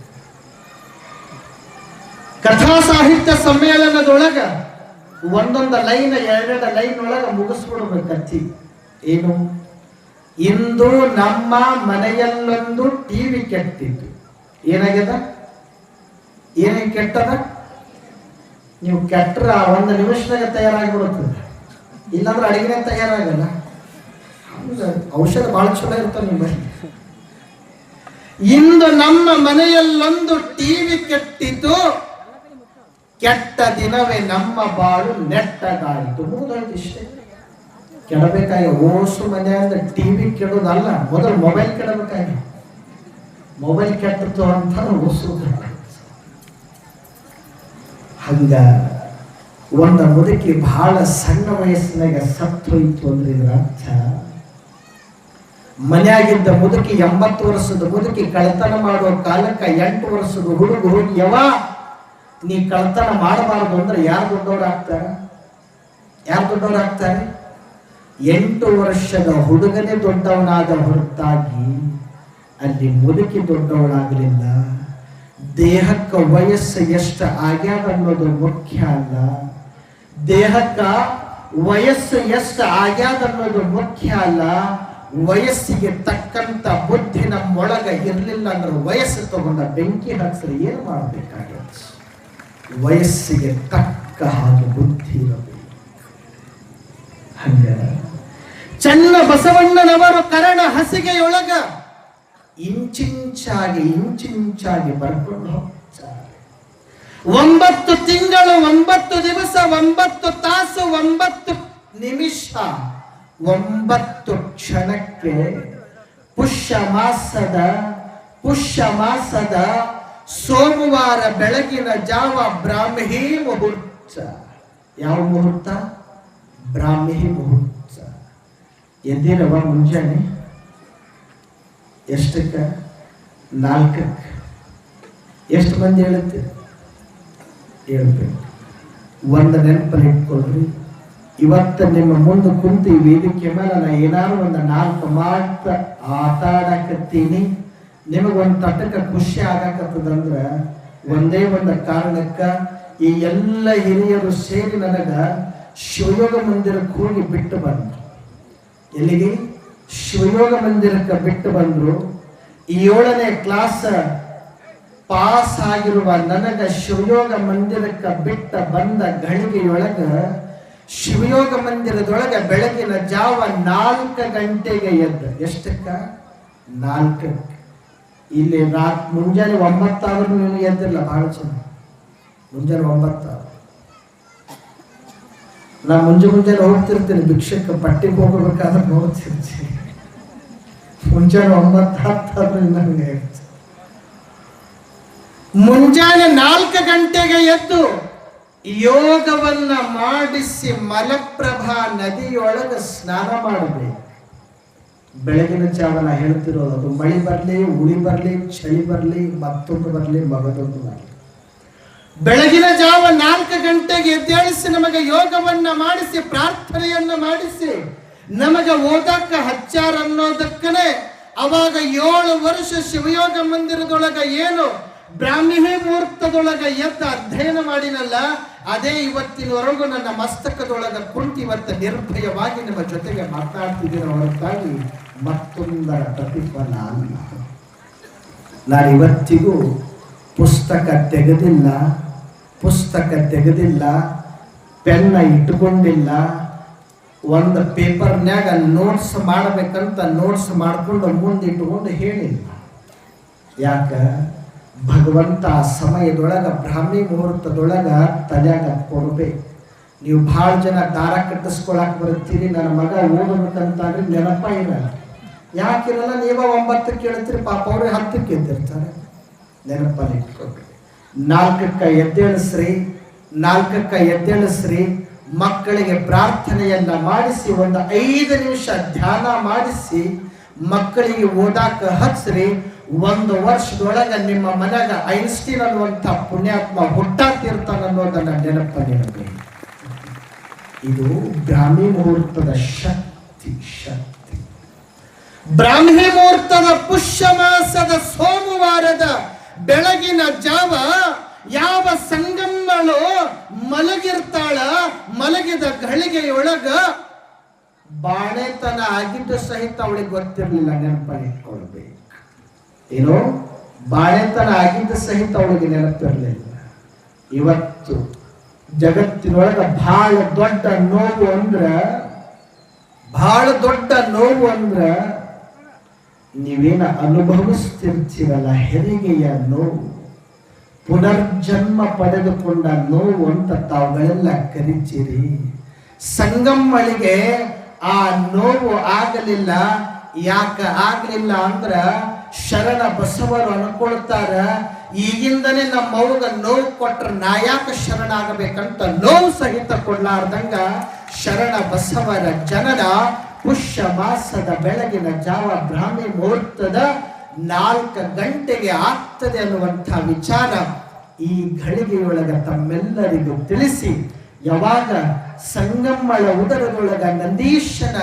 ಕಥಾ ಸಾಹಿತ್ಯ ಸಮ್ಮೇಳನದೊಳಗ ಒಂದೊಂದು ಲೈನ್, ಎರಡೆರಡು ಲೈನ್ ಒಳಗ ಮುಗಿಸ್ಬಿಡ್ಬೇಕು ಕಥೆ. ಏನು, ಇಂದು ನಮ್ಮ ಮನೆಯಲ್ಲೊಂದು ಟಿವಿ ಕೆಟ್ಟಿತ್ತು. ಏನಾಗ್ಯದ, ಏನೇ ಕೆಟ್ಟದ? ನೀವು ಕೆಟ್ಟರ ಒಂದು ನಿಮಿಷದಾಗ ತಯಾರಾಗಿಬಿಡುತ್ತದೆ, ಇಲ್ಲಾಂದ್ರೆ ಅಡಿಗೆ ತಯಾರಾಗಲ್ಲ. ಔಷಧ ಬಹಳ ಚಲೋ ಇರ್ತಾವ ನಿಮ್ಮ. ಇಂದು ನಮ್ಮ ಮನೆಯಲ್ಲೊಂದು ಟಿವಿ ಕೆಟ್ಟಿತು, ಕೆಟ್ಟ ದಿನವೇ ನಮ್ಮ ಬಾಳು ನೆಟ್ಟಗಾಯಿತು. ಮುಗಿದೋಯ್ತು ಇಷ್ಟೇ. ಕೆಡಬೇಕಾಗಿ ಓಸು ಮನೆ ಅಂದ್ರೆ ಟಿವಿ ಕೆಡೋದಲ್ಲ, ಮೊದಲು ಮೊಬೈಲ್ ಕೆಡಬೇಕಾಗಿ. ಮೊಬೈಲ್ ಕೆಟ್ಟಿತು ಅಂತ ಓಸು. ಹಂಗ ಒಂದು ಮುದುಕಿ ಬಹಳ ಸಣ್ಣ ವಯಸ್ಸಿನಾಗ ಸತ್ತು ಹೋಯ್ತು ಅಂದ್ರೆ ಇದರ ಅರ್ಥ, ಮನೆಯಾಗಿದ್ದ ಮುದುಕಿ 80 ವರ್ಷದ ಮುದುಕಿ ಕಳ್ತನ ಮಾಡುವ ಕಾಲಕ್ಕ 8 ವರ್ಷದ ಹುಡುಗ ಹೋಗಿ, ಯವ ನೀ ಕಳ್ತನ ಮಾಡಬಾರದು ಅಂದ್ರೆ ಯಾರು ದೊಡ್ಡವರಾಗ್ತಾರ? ಯಾರು ದೊಡ್ಡವರಾಗ್ತಾರೆ? 8 ವರ್ಷದ ಹುಡುಗನೇ ದೊಡ್ಡವನಾದ ಹೊರತಾಗಿ ಅಲ್ಲಿ ಮುದುಕಿ ದೊಡ್ಡವಳಾಗಲಿಲ್ಲ. ದೇಹಕ್ಕೆ ವಯಸ್ಸು ಎಷ್ಟು ಆಗ್ಯಾದ ಅನ್ನೋದು ಮುಖ್ಯ ಅಲ್ಲ, ದೇಹಕ್ಕ ವಯಸ್ಸು ಎಷ್ಟು ಆಗ್ಯಾದ ಅನ್ನೋದು ಮುಖ್ಯ ಅಲ್ಲ. ವಯಸ್ಸಿಗೆ ತಕ್ಕಂತ ಬುದ್ಧಿ ನಮ್ಮೊಳಗ ಇರಲಿಲ್ಲ ಅಂದ್ರೆ ವಯಸ್ಸು ತಗೊಂಡ ಬೆಂಕಿ ಹಚ್ಚಿದ್ರೆ ಏನು ಮಾಡಬೇಕಾಗುತ್ತೆ? ವಯಸ್ಸಿಗೆ ತಕ್ಕ ಹಾಗೆ ಬುದ್ಧಿ ಇರಬೇಕು. ಹಂಗ ಚನ್ನ ಬಸವಣ್ಣನವರು ಕರಣ ಹಸಿಗೆಯೊಳಗ ಇಂಚಿಂಚಾಗಿ ಬರ್ಕೊಂಡು ಹೋಗ್ತಾರೆ. 9 ತಿಂಗಳು 9 ದಿವಸ 9 ತಾಸು 9 ನಿಮಿಷ 9 ಕ್ಷಣಕ್ಕೆ ಪುಷ್ಯ ಮಾಸದ ಸೋಮವಾರ ಬೆಳಗಿನ ಜಾವ ಬ್ರಾಹ್ಮಿ ಮುಹೂರ್ತ. ಯಾವ ಮುಹೂರ್ತ? ಬ್ರಾಹ್ಮಿ ಮುಹೂರ್ತ. ಎದ್ದಿರವ ಮುಂಜಾನೆ ಎಷ್ಟಕ್ಕ? 4ಕ್ಕೆ. ಎಷ್ಟು ಮಂದಿ ಹೇಳುತ್ತೆ? ಹೇಳ್ಬೇಕು. ಒಂದು ನೆನಪಲ್ಲಿ ಇಟ್ಕೊಳ್ರಿ, ಇವತ್ತು ನಿಮ್ಮ ಮುಂದೆ ಕುಂತು ಈ ವೇದಿಕೆ ಮೇಲೆ ನಾ ಏನಾದ್ರು ಒಂದು 4 ಮಾತು ಆಟ ಆಡಕತ್ತೀನಿ, ನಿಮಗೊಂದು ತಟಕ ಖುಷಿ ಆಗಾಕತ್ತದಂದ್ರ ಒಂದೇ ಒಂದು ಕಾರಣಕ್ಕ ಈ ಎಲ್ಲ ಹಿರಿಯರು ಸೇರಿ ನನಗ ಶಿವಯೋಗ ಮಂದಿರಕ್ಕೆ ಹೋಗಿ ಬಿಟ್ಟು ಬಂದ್ರು. ಎಲ್ಲಿಗೆ? ಶಿವಯೋಗ ಮಂದಿರಕ್ಕೆ ಬಿಟ್ಟು ಬಂದ್ರು. ಈ 7ನೇ ಕ್ಲಾಸ್ ಪಾಸ್ ಆಗಿರುವ ನನಗ ಶಿವಯೋಗ ಮಂದಿರಕ್ಕೆ ಬಿಟ್ಟ ಬಂದ ಗಳಿಗೆಯೊಳಗ ಶಿವಯೋಗ ಮಂದಿರದೊಳಗೆ ಬೆಳಗಿನ ಜಾವ 4 ಗಂಟೆಗೆ ಎದ್ದ. ಎಷ್ಟಕ್ಕ? 4. ಇಲ್ಲಿ ಮುಂಜಾನೆ 9 ಆದ್ರೂ ನೀನು ಎದ್ದಿಲ್ಲ. ಬಹಳ ಚೆನ್ನಾಗಿ ಮುಂಜಾನೆ 9. ನಾ ಮುಂಜಾನೆ ಹೋಗ್ತಿರ್ತೀನಿ ಭಿಕ್ಷಕ್ಕೆ, ಪಟ್ಟಿಗೆ ಹೋಗಬೇಕಾದ್ರೆ ನೋಡ್ತಿರ್ತೀನಿ. ಮುಂಜಾನೆ 9 ಆದ್ರೂ ನನಗೆ ಮುಂಜಾನೆ 4 ಗಂಟೆಗೆ ಎದ್ದು ಯೋಗವನ್ನ ಮಾಡಿಸಿ ಮಲಪ್ರಭಾ ನದಿಯೊಳಗೆ ಸ್ನಾನ ಮಾಡಬೇಕು. ಬೆಳಗಿನ ಜಾವನ ಹೇಳ್ತಿರೋದು, ಅದು ಮಳೆ ಬರಲಿ, ಉಳಿ ಬರಲಿ, ಚಳಿ ಬರಲಿ, ಮತ್ತೊಂದು ಬರಲಿ, ಮಗದೊಂದು ಬರಲಿ, ಬೆಳಗಿನ ಜಾವ 4 ಗಂಟೆಗೆ ಎದ್ದೇಳಿಸಿ ನಮಗೆ ಯೋಗವನ್ನ ಮಾಡಿಸಿ ಪ್ರಾರ್ಥನೆಯನ್ನ ಮಾಡಿಸಿ ನಮಗೆ ಓದಕ್ಕ ಹಚ್ಚಾರ ಅನ್ನೋದಕ್ಕನೆ ಅವಾಗ 7 ವರ್ಷ ಶಿವಯೋಗ ಮಂದಿರದೊಳಗ ಏನು ಬ್ರಾಹ್ಮಿ ಮುಹೂರ್ತದೊಳಗ ಎದ್ದ ಅಧ್ಯಯನ ಮಾಡಿನಲ್ಲ, ಅದೇ ಇವತ್ತಿನವರೆಗೂ ನನ್ನ ಮಸ್ತಕದೊಳಗ ಕುಂತು ಇವತ್ತು ನಿರ್ಭಯವಾಗಿ ನಿಮ್ಮ ಜೊತೆಗೆ ಮಾತನಾಡ್ತಿದ್ದೀರ ಹೊರತಾಗಿ ಮತ್ತೊಂದರ ಪ್ರತಿಫಲ ಅಲ್ಲ. ನಾನು ಇವತ್ತಿಗೂ ಪುಸ್ತಕ ತೆಗೆದಿಲ್ಲ, ಪೆನ್ನ ಇಟ್ಟುಕೊಂಡಿಲ್ಲ. ಒಂದು ಪೇಪರ್ನ್ಯಾಗ ನೋಟ್ಸ್ ಮಾಡಬೇಕಂತ ನೋಟ್ಸ್ ಮಾಡಿಕೊಂಡು ಮುಂದೆ ಇಟ್ಟುಕೊಂಡು ಹೇಳಿಲ್ಲ. ಯಾಕ? ಭಗವಂತ ಆ ಸಮಯದೊಳಗ ಬ್ರಾಹ್ಮಿ ಮುಹೂರ್ತದೊಳಗ ತಲೆಯಾಗ ಕೊಡ್ಬೇಕು. ನೀವು ಬಹಳ ಜನ ದಾರ ಕಟ್ಟಿಸ್ಕೊಳಕ್ ಬರ್ತೀರಿ, ನನ್ನ ಮಗ ಓದಬೇಕಂತಾದ್ರೆ ನೆನಪ ಇರಲ್ಲ. ಯಾಕಿರಲ್ಲ? ನೀವ 9 ಕೇಳ್ತೀರಿ, ಪಾಪ ಅವ್ರೆ 10 ಎದ್ದಿರ್ತಾರೆ. ನೆನಪಲ್ಲಿ ಇಟ್ಕೊಳ್ರಿ. 4ಕ್ಕೆ ಎದ್ದೇಳಿಸ್ರಿ. ಮಕ್ಕಳಿಗೆ ಪ್ರಾರ್ಥನೆಯನ್ನ ಮಾಡಿಸಿ, ಒಂದು 5 ನಿಮಿಷ ಧ್ಯಾನ ಮಾಡಿಸಿ ಮಕ್ಕಳಿಗೆ ಓದಾಕ ಹಚ್ಚ್ರಿ. 1 ವರ್ಷದೊಳಗ ನಿಮ್ಮ ಮನೆಗ ಐನ್ಸ್ಟೀನ್ ಅನ್ನುವಂಥ ಪುಣ್ಯಾತ್ಮ ಹುಟ್ಟಾತಿರ್ತಾನ ಅನ್ನೋದನ್ನ ನೆನಪಲ್ಲಿರಬೇಕು. ಇದು ಬ್ರಾಹ್ಮಿ ಮುಹೂರ್ತದ ಶಕ್ತಿ. ಬ್ರಾಹ್ಮಿ ಮುಹೂರ್ತದ ಪುಷ್ಯ ಮಾಸದ ಸೋಮವಾರದ ಬೆಳಗಿನ ಜಾವ ಯಾವ ಸಂಗಮ್ಮಳು ಮಲಗಿರ್ತಾಳ, ಮಲಗಿದ ಗಳಿಗೆಯೊಳಗ ಬಾಳೆತನ ಆಗಿದ್ದು ಸಹಿತ ಅವಳಿಗೆ ಗೊತ್ತಿರಲಿಲ್ಲ. ನೆನಪಲ್ಲಿ ಇಟ್ಕೊಳ್ಬೇಕು. ಏನು? ಬಾಳೆತನ ಆಗಿದ್ದ ಸಹಿತ ಅವಳಿಗೆ ನೆನಪಿರಲಿಲ್ಲ. ಇವತ್ತು ಜಗತ್ತಿನೊಳಗ ಬಹಳ ದೊಡ್ಡ ನೋವು ಅಂದ್ರ ನೀವೇನ ಅನುಭವಿಸ್ತಿರ್ತೀರಲ್ಲ, ಹೆರಿಗೆಯ ನೋವು, ಪುನರ್ಜನ್ಮ ಪಡೆದುಕೊಂಡ ನೋವು ಅಂತ ತಾವುಗಳೆಲ್ಲ ಕರಿತೀರಿ. ಸಂಗಮ್ಮಳಿಗೆ ಆ ನೋವು ಆಗಲಿಲ್ಲ. ಯಾಕ ಆಗಲಿಲ್ಲ ಅಂದ್ರ ಶರಣ ಬಸವರು ಅನ್ಕೊಳ್ತಾರ, ಈಗಿಂದನೇ ನಮ್ಮ ಅವ್ಗ ನೋವು ಕೊಟ್ರ ನಾ ಯಾಕೆ ಶರಣ ಆಗಬೇಕಂತ ನೋವು ಸಹಿತ ಕೊಡ್ಲಾರ್ದಂಗ ಶರಣ ಬಸವರ ಜನನ ಪುಷ್ಯ ಮಾಸದ ಬೆಳಗಿನ ಜಾವ ಬ್ರಾಹ್ಮಿ ಮುಹೂರ್ತದ 4 ಗಂಟೆಗೆ ಆಗ್ತದೆ ಅನ್ನುವಂಥ ವಿಚಾರ ಈ ಘಳಿಗೆಯೊಳಗ ತಮ್ಮೆಲ್ಲರಿಗೂ ತಿಳಿಸಿ, ಯಾವಾಗ ಸಂಗಮ್ಮಳ ಉದರದೊಳಗ ನಂದೀಶನ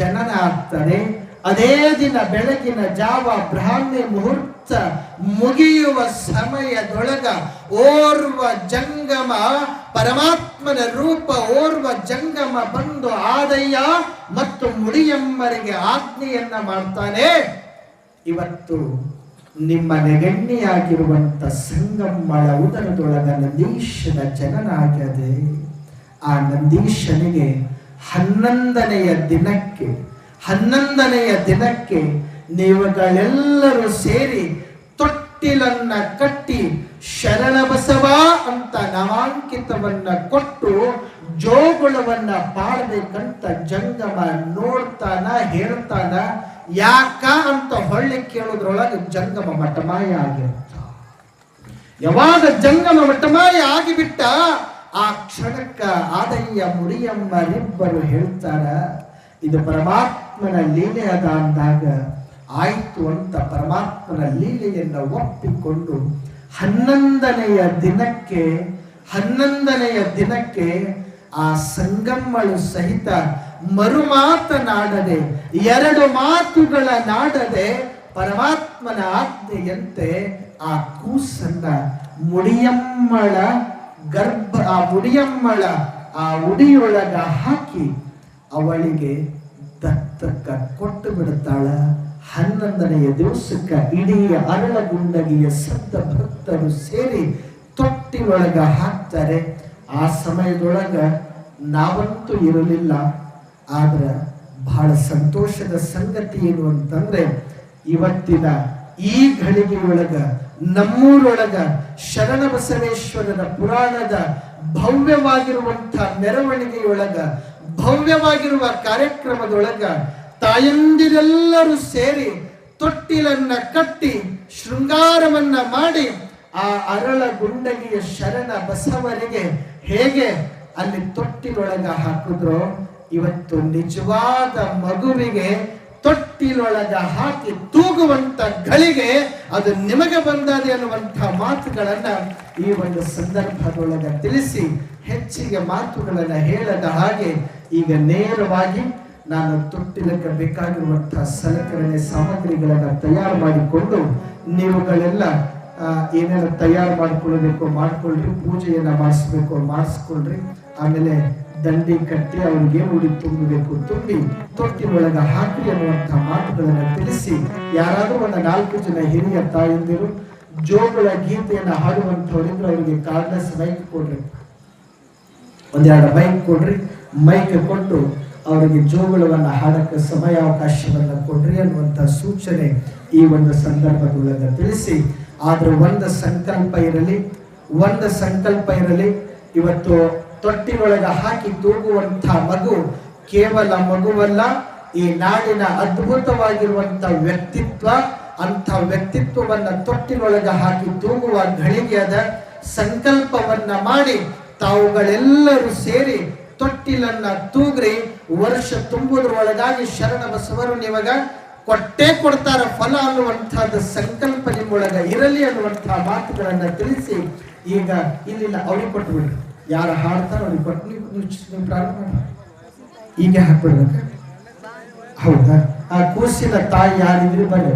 ಜನನ ಆಗ್ತದೆ, ಅದೇ ದಿನ ಬೆಳಗಿನ ಜಾವ ಬ್ರಾಹ್ಮಿ ಮುಹೂರ್ತ ಮುಗಿಯುವ ಸಮಯದೊಳಗ ಓರ್ವ ಜಂಗಮ ಪರಮಾತ್ಮನ ರೂಪ ಓರ್ವ ಜಂಗಮ ಬಂದು ಆದಯ್ಯ ಮತ್ತು ಮುಡಿಯಮ್ಮರಿಗೆ ಆಜ್ಞೆಯನ್ನ ಮಾಡ್ತಾನೆ. ಇವತ್ತು ನಿಮ್ಮ ನೆಗಣ್ಣಿಯಾಗಿರುವಂತ ಸಂಗಮ್ಮಳ ಉದರದೊಳಗ ನಂದೀಶನ ಜನನ ಆಗ್ಯದೆ. ಆ ನಂದೀಶನಿಗೆ 11ನೆಯ ದಿನಕ್ಕೆ ನೀವುಗಳೆಲ್ಲರೂ ಸೇರಿ ತೊಟ್ಟಿಲನ್ನ ಕಟ್ಟಿ ಶರಣ ಬಸವ ಅಂತ ನಾಮಾಂಕಿತವನ್ನ ಕೊಟ್ಟು ಜೋಗುಳವನ್ನ ಪಾಡಬೇಕಂತ ಜಂಗಮ ನೋಡ್ತಾನ, ಹೇಳ್ತಾನ. ಯಾಕ ಅಂತ ಹೊಳ್ಳಿ ಕೇಳೋದ್ರೊಳಗೆ ಜಂಗಮ ಮಠಮಾಯ ಆಗಿರ್ತ. ಯಾವಾಗ ಜಂಗಮ ಮಠಮಾಯ ಆಗಿಬಿಟ್ಟ, ಆ ಕ್ಷಣಕ್ಕ ಆದಯ್ಯ ಮುಡಿಯಮ್ಮರಿಬ್ಬರು ಹೇಳ್ತಾರ, ಇದು ಪರಮಾತ್ಮನ ಲೀಲೆ ಅದ ಅಂದಾಗ ಆಯ್ತು ಅಂತ ಪರಮಾತ್ಮನ ಲೀಲೆಯನ್ನು ಒಪ್ಪಿಕೊಂಡು 11ನೆಯ ದಿನಕ್ಕೆ ಆ ಸಂಗಮ್ಮಳು ಸಹಿತ ಮಾತನಾಡದೆ 2 ಮಾತುಗಳನ್ನಾಡದೆ ಪರಮಾತ್ಮನ ಆಜ್ಞೆಯಂತೆ ಆ ಕೂಸನ್ನ ಮುಡಿಯಮ್ಮಳ ಆ ಉಡಿಯೊಳಗ ಹಾಕಿ ಅವಳಿಗೆ ದತ್ತಕ್ಕ ಕೊಟ್ಟು ಬಿಡುತ್ತಾಳ. 11ನೆಯ ದಿವಸಕ್ಕೆ ಇಡೀ ಅರಳಗುಂಡಗಿಯ ಸದ್ದ ಭಕ್ತರು ಸೇರಿ ತೊಟ್ಟಿಲೊಳಗ ಹಾಕ್ತಾರೆ. ಆ ಸಮಯದೊಳಗ ನಾವಂತೂ ಇರಲಿಲ್ಲ. ಆದ್ರೆ ಬಹಳ ಸಂತೋಷದ ಸಂಗತಿ ಏನು ಅಂತಂದ್ರೆ, ಇವತ್ತಿನ ಈ ಘಳಿಗೆಯೊಳಗ ನಮ್ಮೂರೊಳಗ ಶರಣಬಸವೇಶ್ವರನ ಪುರಾಣದ ಭವ್ಯವಾಗಿರುವಂತಹ ಮೆರವಣಿಗೆಯೊಳಗ ಭವ್ಯವಾಗಿರುವ ಕಾರ್ಯಕ್ರಮದೊಳಗ ತಾಯಂದಿರೆಲ್ಲರೂ ಸೇರಿ ತೊಟ್ಟಿಲನ್ನ ಕಟ್ಟಿ ಶೃಂಗಾರವನ್ನ ಮಾಡಿ ಆ ಅರಳಗುಂಡಗಿಯ ಶರಣ ಬಸವರಿಗೆ ಹೇಗೆ ಅಲ್ಲಿ ತೊಟ್ಟಿಲೊಳಗ ಹಾಕಿದ್ರು, ಇವತ್ತು ನಿಜವಾದ ಮಗುವಿಗೆ ತೊಟ್ಟಿಲೊಳಗ ಹಾಕಿ ತೂಗುವಂತ ಗಳಿಗೆ ಅದು ನಿಮಗೆ ಬಂದದೆ ಅನ್ನುವಂತಹ ಮಾತುಗಳನ್ನ ಈ ಒಂದು ಸಂದರ್ಭದೊಳಗ ತಿಳಿಸಿ, ಹೆಚ್ಚಿಗೆ ಮಾತುಗಳನ್ನ ಹೇಳದ ಹಾಗೆ ಈಗ ನೇರವಾಗಿ ನಾನು ತೊಟ್ಟಿಲಕ್ಕೆ ಬೇಕಾಗಿರುವಂತಹ ಸಲಕರಣೆ ಸಾಮಗ್ರಿಗಳನ್ನ ತಯಾರು ಮಾಡಿಕೊಂಡು ನೀವುಗಳೆಲ್ಲ ಏನೇನು ತಯಾರು ಮಾಡ್ಕೊಳ್ಬೇಕು ಮಾಡ್ಕೊಳ್ರಿ, ಪೂಜೆಯನ್ನ ಮಾಡಿಸ್ಬೇಕು ಮಾಡಿಸ್ಕೊಳ್ರಿ. ಆಮೇಲೆ ದಂಡಿ ಕಟ್ಟಿ ಅವ್ರಿಗೆ ಉಡಿ ತುಂಬಬೇಕು, ತುಂಬಿ ತೊಟ್ಟಿನೊಳಗ ಹಾಕಿ ಅನ್ನುವಂತಹ ಮಾತುಗಳನ್ನ ತಿಳಿಸಿ, ಯಾರಾದ್ರೂ ಒಂದು 4 ಜನ ಹಿರಿಯ ತಾಯಂದಿರು ಜೋಗಳ ಗೀತೆಯನ್ನ ಹಾಡುವಂತವರಿದ್ರೆ ಅವರಿಗೆ ಕಾರ್ಡ್ಲೆಸ್ ಮೈಕ್ ಕೊಡ್ರಿ, 1-2 ಮೈಕ್ ಕೊಡ್ರಿ. ಮೈಕ್ ಕೊಟ್ಟು ಅವರಿಗೆ ಜೋಗುಳವನ್ನ ಹಾಡಕ್ಕೆ ಸಮಯಾವಕಾಶವನ್ನ ಕೊಡ್ರಿ ಅನ್ನುವಂತ ಸೂಚನೆ ಈ ಒಂದು ಸಂದರ್ಭದೊಳಗ ತಿಳಿಸಿ, ಆದ್ರೆ ಒಂದು ಸಂಕಲ್ಪ ಇರಲಿ. ಇವತ್ತು ತೊಟ್ಟಿನೊಳಗ ಹಾಕಿ ತೂಗುವಂತ ಮಗು ಕೇವಲ ಮಗುವಲ್ಲ, ಈ ನಾಡಿನ ಅದ್ಭುತವಾಗಿರುವಂತ ವ್ಯಕ್ತಿತ್ವ. ಅಂತ ವ್ಯಕ್ತಿತ್ವವನ್ನ ತೊಟ್ಟಿನೊಳಗ ಹಾಕಿ ತೂಗುವ ಘಳಿಗೆಯಾದ ಸಂಕಲ್ಪವನ್ನ ಮಾಡಿ ತಾವುಗಳೆಲ್ಲರೂ ಸೇರಿ ತೊಟ್ಟಿಲನ್ನ ತೂಗ್ರಿ. ವರ್ಷ ತುಂಬುವುದರೊಳಗಾಗಿ ಶರಣ ಬಸವರು ನಿಮಗ ಕೊಟ್ಟೇ ಕೊಡ್ತಾರ ಫಲ ಅನ್ನುವಂತಹದ್ದು ಸಂಕಲ್ಪ ನಿಮ್ಮೊಳಗ ಇರಲಿ ಅನ್ನುವಂತಹ ಮಾತುಗಳನ್ನ ತಿಳಿಸಿ, ಈಗ ಇಲ್ಲಿಲ್ಲ ಅವ್ರಿಗೆ ಕೊಟ್ಟು ಬಿಡ್ರಿ, ಯಾರು ಹಾಡ್ತಾರ ಅವ್ರಿಗೆ ಕೊಟ್ಟು ನೀವು ಪ್ರಾರಂಭ ಮಾಡಿ. ಈಗ ಹಾಕ್ಬಿಡ್ಬೇಕ? ಹೌದಾ? ಆ ಕೂಸಿನ ತಾಯಿ ಯಾರಿದ್ರಿ ಬರ್ರಿ.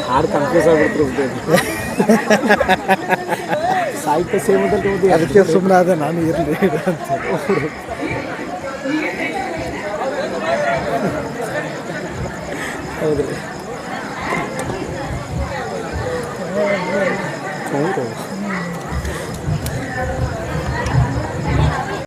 ಹಾಡು ಕನ್ಫ್ಯೂಸ್ ಆಗ್ಬಿಡ್ತು, ಸಾಹಿತ್ಯ ಸೇವೆ ಅದಕ್ಕೆ ಸುಮ್ಮನೆ ಅದ ನಾನು ಇರಲಿ ಅಂತ. ಹೌದ್ರಿ, ಹೌದು.